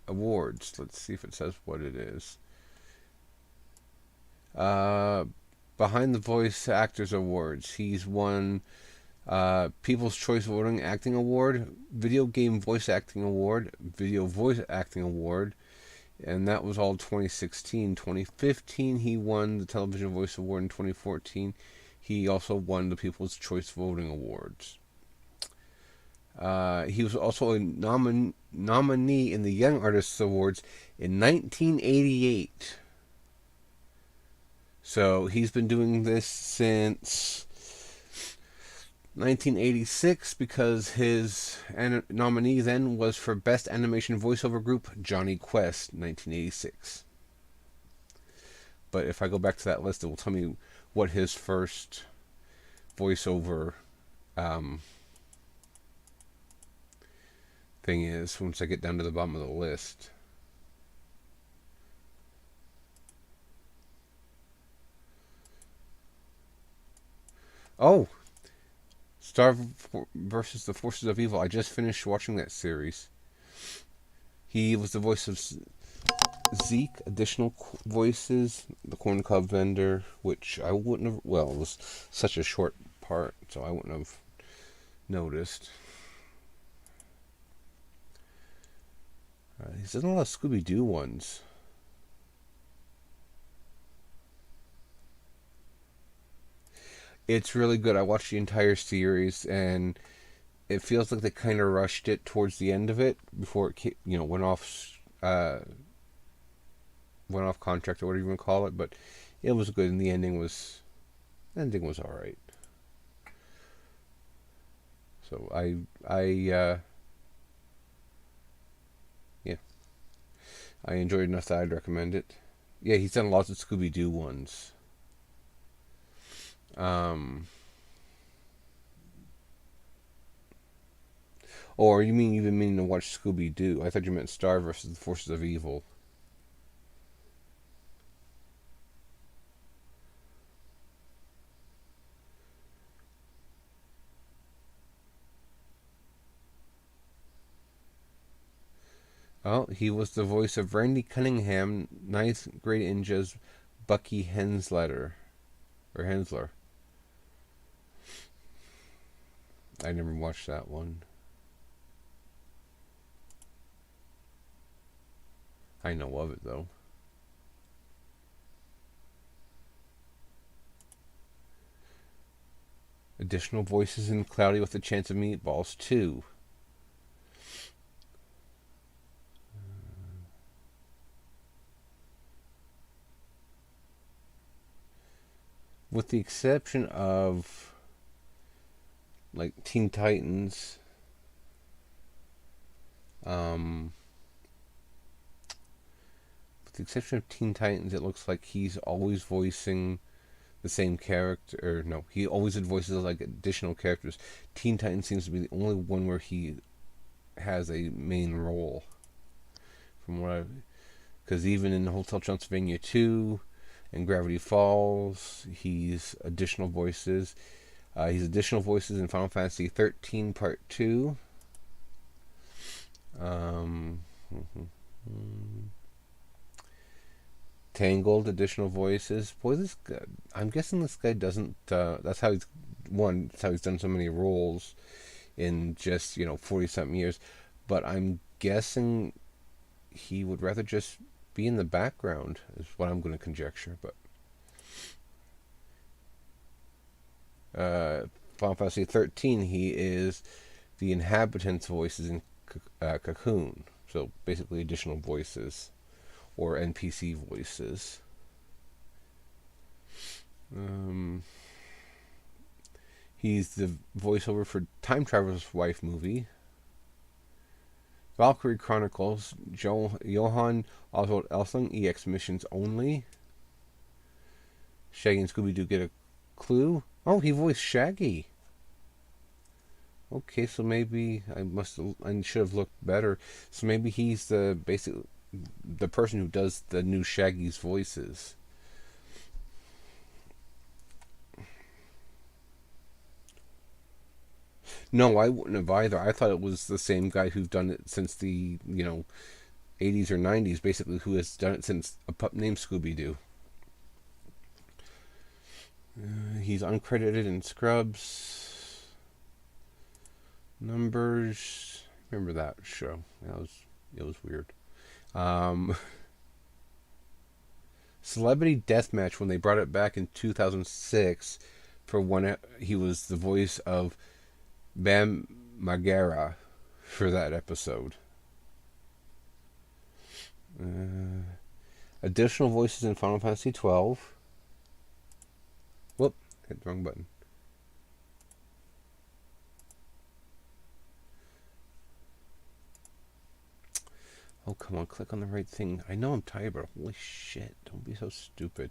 awards. Let's see if it says what it is. Behind the Voice Actors Awards, he's won People's Choice Voting Acting Award, Video Game Voice Acting Award, Video Voice Acting Award, and that was all 2016. 2015, he won the Television Voice Award. In 2014, he also won the People's Choice Voting Awards. He was also a nominee in the Young Artists Awards in 1988. So he's been doing this since 1986 because his nominee then was for Best Animation Voiceover Group, Johnny Quest, 1986. But if I go back to that list, it will tell me what his first voiceover thing is once I get down to the bottom of the list. Oh! Star versus the Forces of Evil. I just finished watching that series. He was the voice of Zeke. Additional voices. The Corn Cob Vendor, which I wouldn't have... Well, it was such a short part, so I wouldn't have noticed. He's done a lot of Scooby-Doo ones. It's really good. I watched the entire series, and it feels like they kind of rushed it towards the end of it before it, went off contract or whatever you want to call it. But it was good, and the ending was all right. So I enjoyed it enough that I'd recommend it. Yeah, he's done lots of Scooby-Doo ones. Or you mean you've been meaning to watch Scooby-Doo? I thought you meant Star versus the Forces of Evil. Well, he was the voice of Randy Cunningham, ninth grade ninja's Bucky Hensler. I never watched that one. I know of it, though. Additional voices in Cloudy with a Chance of Meatballs, too. With the exception of, like, Teen Titans, with the exception of Teen Titans, it looks like he's always voicing the same character, or no, he always voices like additional characters. Teen Titans seems to be the only one where he has a main role, from what because even in Hotel Transylvania 2 and Gravity Falls, he's additional voices. He's additional voices in Final Fantasy 13 Part 2. Tangled, additional voices. Boy, this guy, I'm guessing this guy doesn't, that's how he's done so many roles in just, 40-something years. But I'm guessing he would rather just be in the background, is what I'm going to conjecture. But Final Fantasy 13, he is the inhabitants' voices in Cocoon. So basically additional voices. Or NPC voices. He's the voiceover for Time Traveler's Wife movie. Valkyrie Chronicles, Johann Oswald Elsling, EX Missions Only. Shaggy and Scooby-Doo get a clue. Oh, he voiced Shaggy. Okay, so maybe I should have looked better. So maybe he's the person who does the new Shaggy's voices. No, I wouldn't have either. I thought it was the same guy who's done it since the, 80s or 90s, basically, who has done it since a pup named Scooby-Doo. He's uncredited in Scrubs. Numbers. Remember that show? It was weird. Celebrity Deathmatch, when they brought it back in 2006, for one, he was the voice of Bam Margera for that episode. Additional voices in Final Fantasy 12. Whoop, hit the wrong button. Oh, come on, click on the right thing. I know I'm tired, but holy shit, don't be so stupid.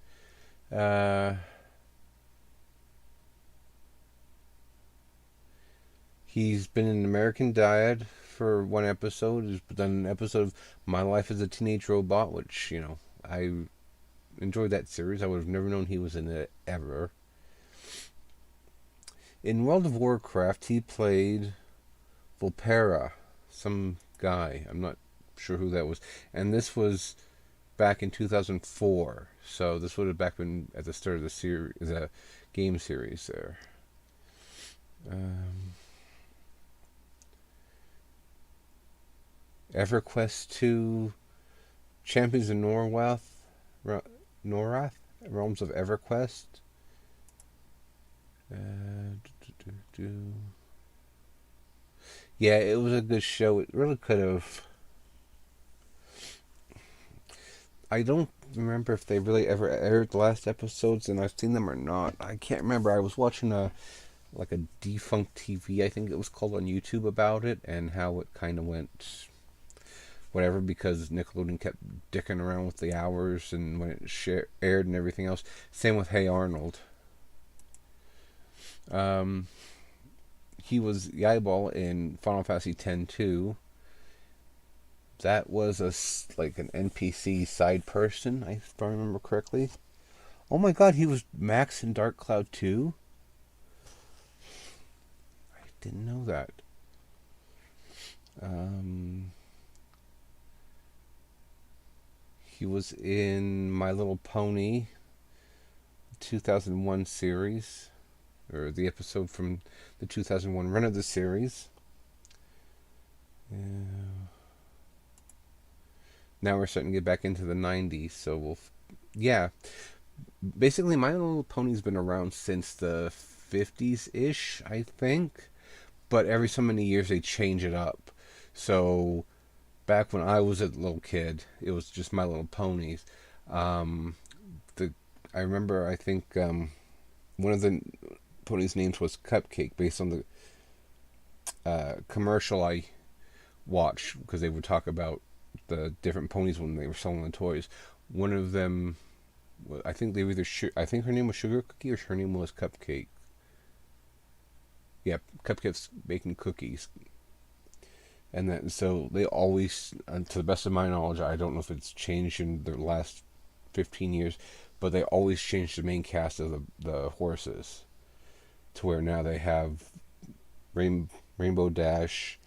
He's been in American Dad for one episode. He's done an episode of My Life as a Teenage Robot, which, I enjoyed that series. I would have never known he was in it ever. In World of Warcraft, he played Volpera, some guy. I'm not sure who that was. And this was back in 2004. So this would have back been at the start of the series, the game series there. EverQuest 2, Champions of Norath, Realms of EverQuest. Yeah, it was a good show. It really could have. I don't remember if they really ever aired the last episodes, and I've seen them or not. I can't remember. I was watching a Defunct TV, I think it was called, on YouTube about it, and how it kind of went whatever, because Nickelodeon kept dicking around with the hours and when it aired and everything else. Same with Hey Arnold. he was Yaibal in Final Fantasy X-2. That was like an NPC side person, if I remember correctly. Oh my god, he was Max in Dark Cloud 2? I didn't know that. He was in My Little Pony 2001 series, or the episode from the 2001 run of the series. Now we're starting to get back into the 90s, so yeah. Basically, My Little Pony's been around since the 50s-ish, I think. But every so many years they change it up. So back when I was a little kid, it was just My Little Ponies. I remember, I think one of the ponies' names was Cupcake, based on the commercial I watched, because they would talk about the different ponies when they were selling the toys. One of them, I think they were either I think her name was Sugar Cookie or her name was Cupcake. Yeah, Cupcake's baking cookies. And then, so they always, to the best of my knowledge, I don't know if it's changed in the last 15 years, but they always change the main cast of the horses, to where now they have Rainbow Dash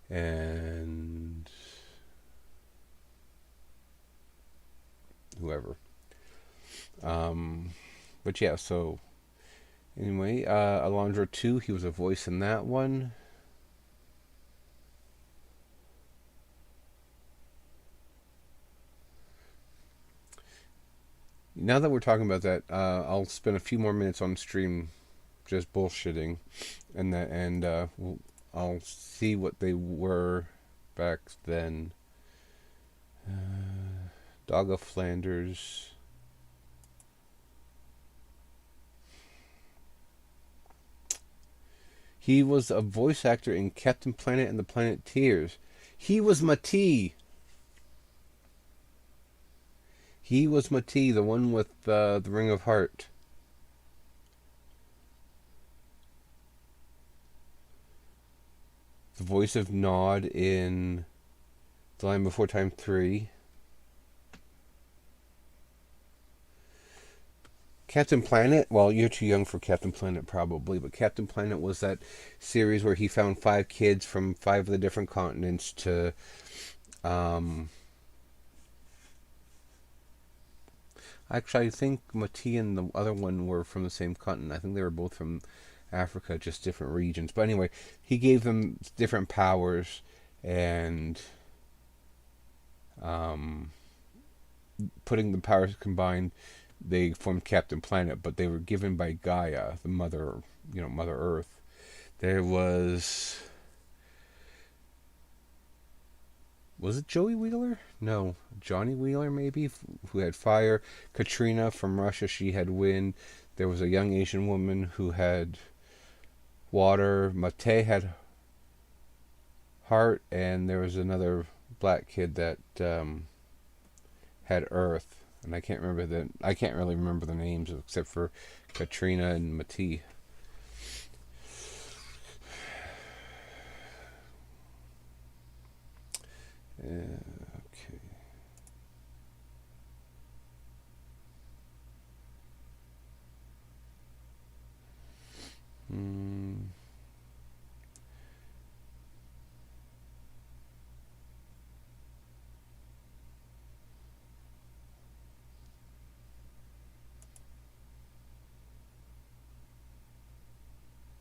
and whoever. But yeah, so anyway, Alondra 2, he was a voice in that one. Now that we're talking about that, I'll spend a few more minutes on stream just bullshitting, and I'll see what they were back then. Dog of Flanders. He was a voice actor in Captain Planet and the Planeteers. He was Mati. He was Mati, the one with the Ring of Heart. The voice of Nod in The Land Before Time 3. Captain Planet, well, you're too young for Captain Planet probably, but Captain Planet was that series where he found 5 kids from 5 of the different continents to actually, I think Mati and the other one were from the same continent. I think they were both from Africa, just different regions. But anyway, he gave them different powers, and putting the powers combined, they formed Captain Planet, but they were given by Gaia, the mother, Mother Earth. There was it Joey Wheeler? No, Johnny Wheeler maybe, who had fire. Katrina from Russia, she had wind. There was a young Asian woman who had water. Mate had heart, and there was another black kid that had earth. And I can't really remember the names except for Katrina and Mati. Okay.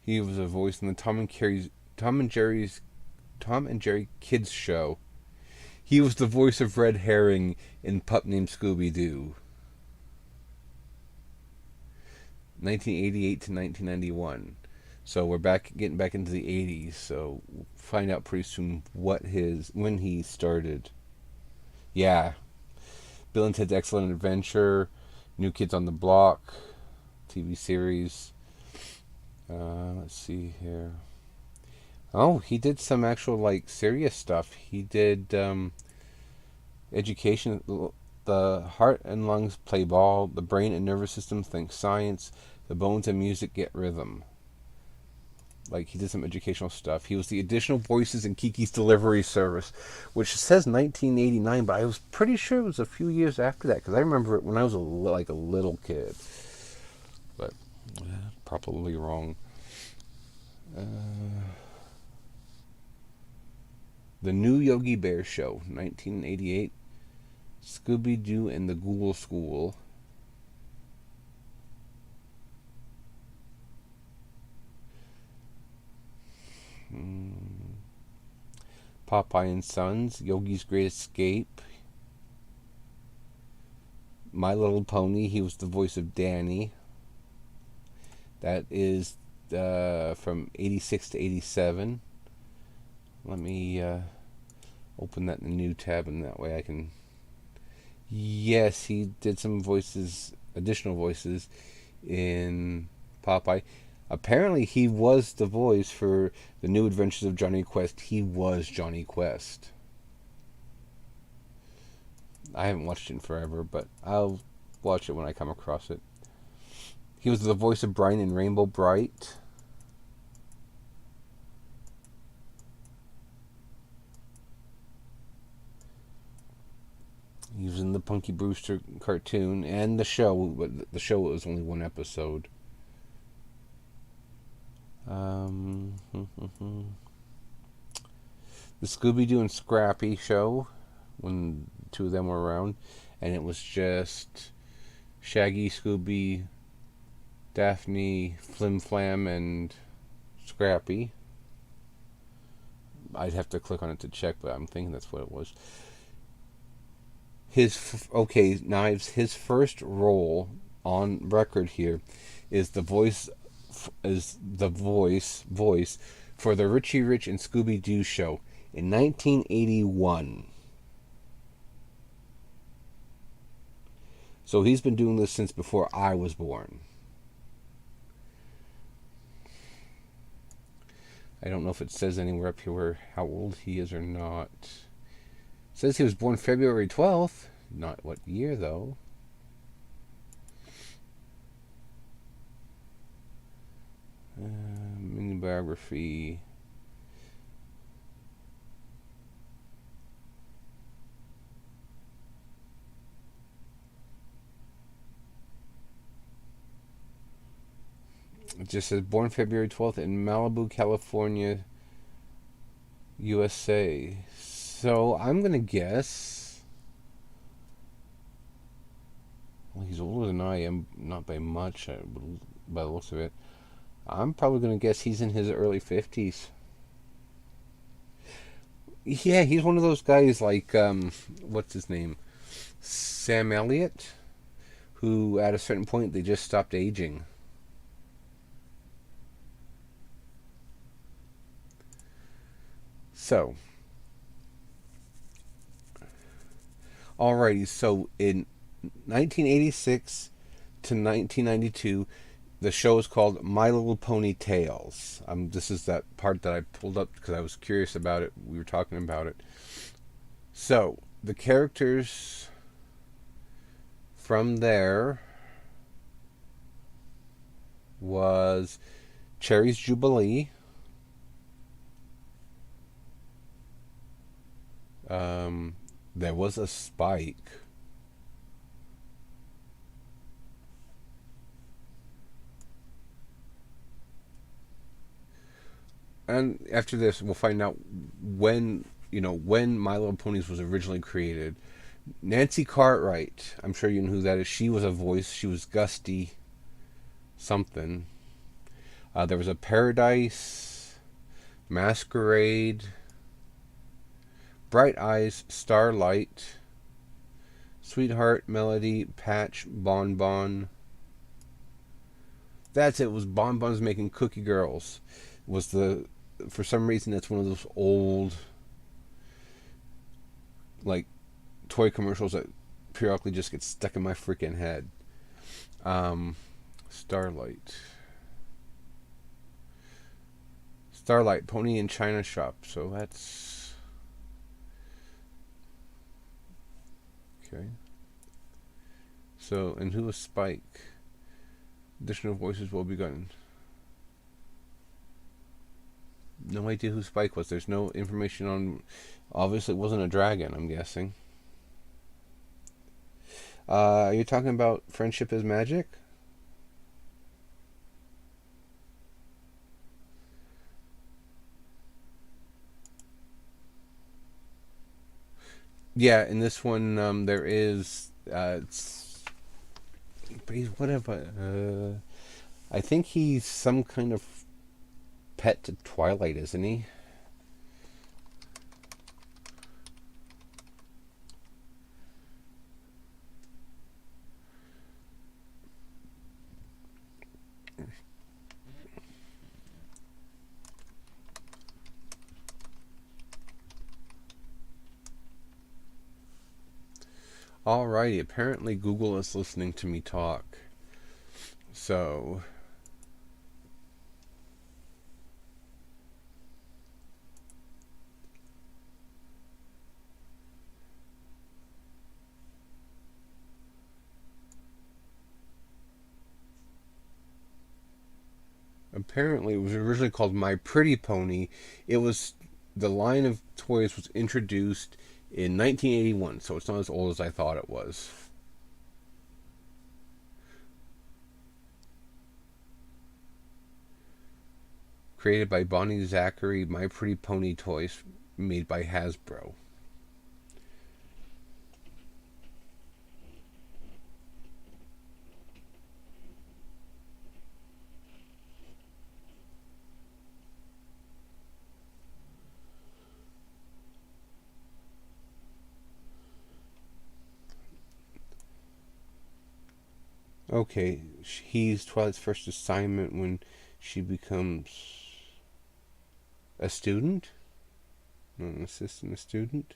He was a voice in the Tom and Jerry Kids Show. He was the voice of Red Herring in Pup Named Scooby-Doo. 1988 to 1991. So we're getting back into the 80s. So we'll find out pretty soon when he started. Yeah. Bill and Ted's Excellent Adventure, New Kids on the Block, TV series. Let's see here. Oh, he did some actual serious stuff. He did education. The heart and lungs play ball. The brain and nervous system think science. The bones and music get rhythm. Like, he did some educational stuff. He was the additional voices in Kiki's Delivery Service, which says 1989, but I was pretty sure it was a few years after that, because I remember it when I was a little kid. But probably wrong. The New Yogi Bear Show, 1988. Scooby-Doo and the Ghoul School. Popeye and Sons, Yogi's Great Escape. My Little Pony, he was the voice of Danny. That is from 86 to 87. Let me open that in the new tab, and that way I can... Yes, he did some voices, additional voices in Popeye. Apparently, he was the voice for The New Adventures of Johnny Quest. He was Johnny Quest. I haven't watched it in forever, but I'll watch it when I come across it. He was the voice of Brian in Rainbow Bright. He was in the Punky Brewster cartoon and the show, but the show was only one episode. The Scooby-Doo and Scrappy show, when two of them were around, and it was just Shaggy, Scooby, Daphne, Flim Flam, and Scrappy. I'd have to click on it to check, but I'm thinking that's what it was. His first role on record here is the voice for the Richie Rich and Scooby-Doo show in 1981. So he's been doing this since before I was born. I don't know if it says anywhere up here how old he is or not. It says he was born February 12th. Not what year, though. Mini biography. It just says born February 12th in Malibu, California, USA. So I'm going to guess... Well, he's older than I am, not by much, by the looks of it. I'm probably going to guess he's in his early 50s. Yeah, he's one of those guys like, what's his name? Sam Elliott, who at a certain point they just stopped aging. So, alrighty, so in 1986 to 1992, the show is called My Little Pony Tales. This is that part that I pulled up because I was curious about it. We were talking about it. So, the characters from there was Cherry's Jubilee, there was a Spike. And after this, we'll find out when My Little Ponies was originally created. Nancy Cartwright, I'm sure you know who that is. She was a voice. She was Gusty something. There was a Paradise, Masquerade, Bright Eyes, Starlight, Sweetheart, Melody, Patch, Bonbon. That's it. It was Bonbons Making Cookie Girls. For some reason, that's one of those old, like, toy commercials that periodically just get stuck in my freaking head. Starlight, Pony and China Shop. So that's okay. So, and who was Spike? Additional voices will be gotten. No idea who Spike was. There's no information on... Obviously, it wasn't a dragon, I'm guessing. Are you talking about Friendship is Magic? Yeah, in this one, there is... but he's whatever. I think he's some kind of pet to Twilight, isn't he? Alrighty, apparently Google is listening to me talk. So... apparently it was originally called My Pretty Pony. It was... the line of toys was introduced in 1981, so it's not as old as I thought it was. Created by Bonnie Zachary, My Pretty Pony toys made by Hasbro. Okay, he's Twilight's first assignment when she becomes a student? Not an assistant, a student?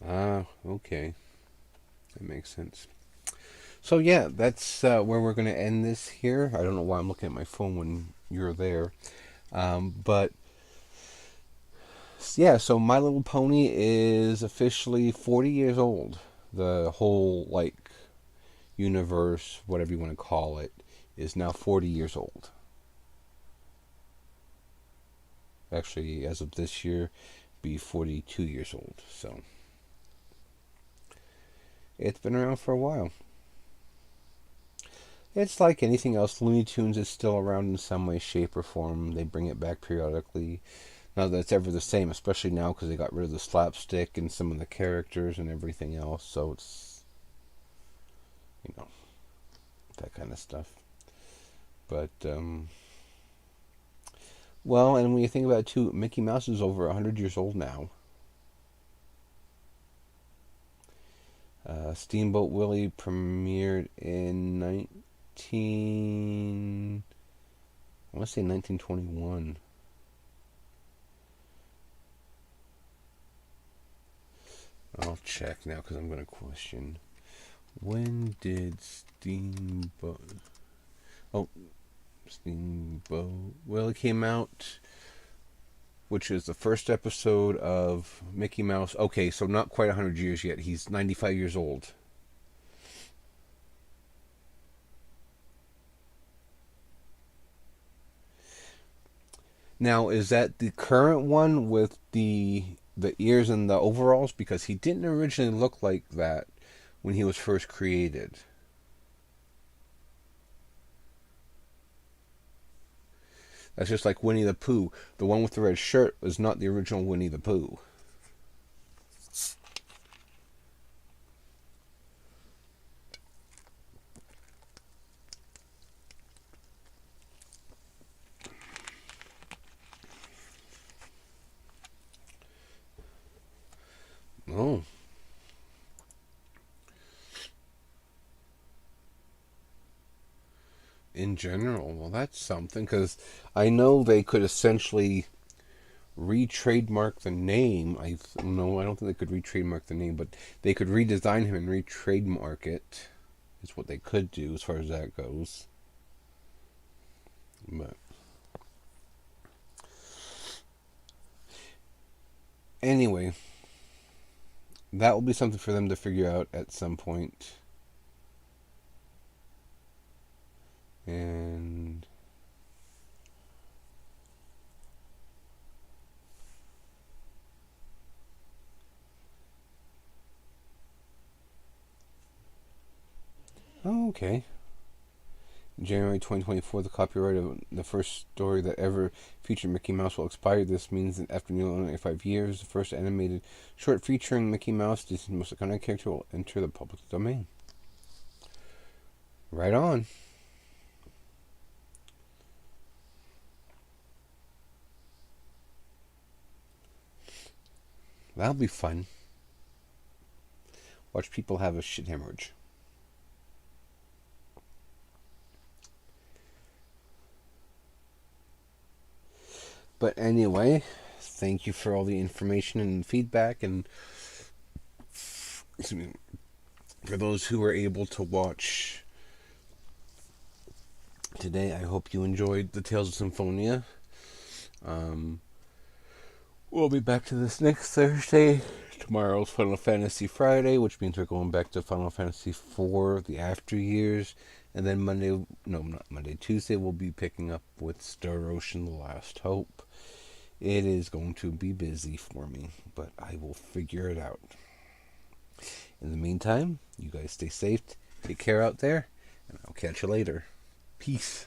Ah, okay. That makes sense. So yeah, that's where we're going to end this here. I don't know why I'm looking at my phone when you're there. But yeah, so My Little Pony is officially 40 years old. The whole, like, universe, whatever you want to call it, is now 40 years old. Actually, as of this year, be 42 years old. So it's been around for a while. It's like anything else. Looney Tunes is still around in some way, shape, or form. They bring it back periodically. Not that it's ever the same, especially now because they got rid of the slapstick and some of the characters and everything else. So it's, you know, that kind of stuff. But, well, and when you think about it too, Mickey Mouse is over 100 years old now. Steamboat Willie premiered in I want to say 1921. I'll check now because I'm going to question. When did Steamboat... Oh, Steamboat Willie came out, which is the first episode of Mickey Mouse. Okay, so not quite 100 years yet. He's 95 years old. Now, is that the current one with the ears and the overalls? Because he didn't originally look like that when he was first created. That's just like Winnie the Pooh. The one with the red shirt was not the original Winnie the Pooh. Oh. in general. Well, that's something, because I know they could essentially re-trademark the name. No, I don't think they could re-trademark the name, but they could redesign him and re-trademark it. Is what they could do as far as that goes. But anyway, that will be something for them to figure out at some point. And oh, okay. In January 2024, the copyright of the first story that ever featured Mickey Mouse will expire. This means that after nearly 95 years, the first animated short featuring Mickey Mouse, Disney's most iconic character, will enter the public domain. Right on. That'll be fun. Watch people have a shit hemorrhage. But anyway, thank you for all the information and feedback, and excuse me, for those who were able to watch today, I hope you enjoyed the Tales of Symphonia. We'll be back to this next Thursday. Tomorrow's Final Fantasy Friday, which means we're going back to Final Fantasy IV, the After Years. And then Tuesday, we'll be picking up with Star Ocean, The Last Hope. It is going to be busy for me, but I will figure it out. In the meantime, you guys stay safe, take care out there, and I'll catch you later. Peace.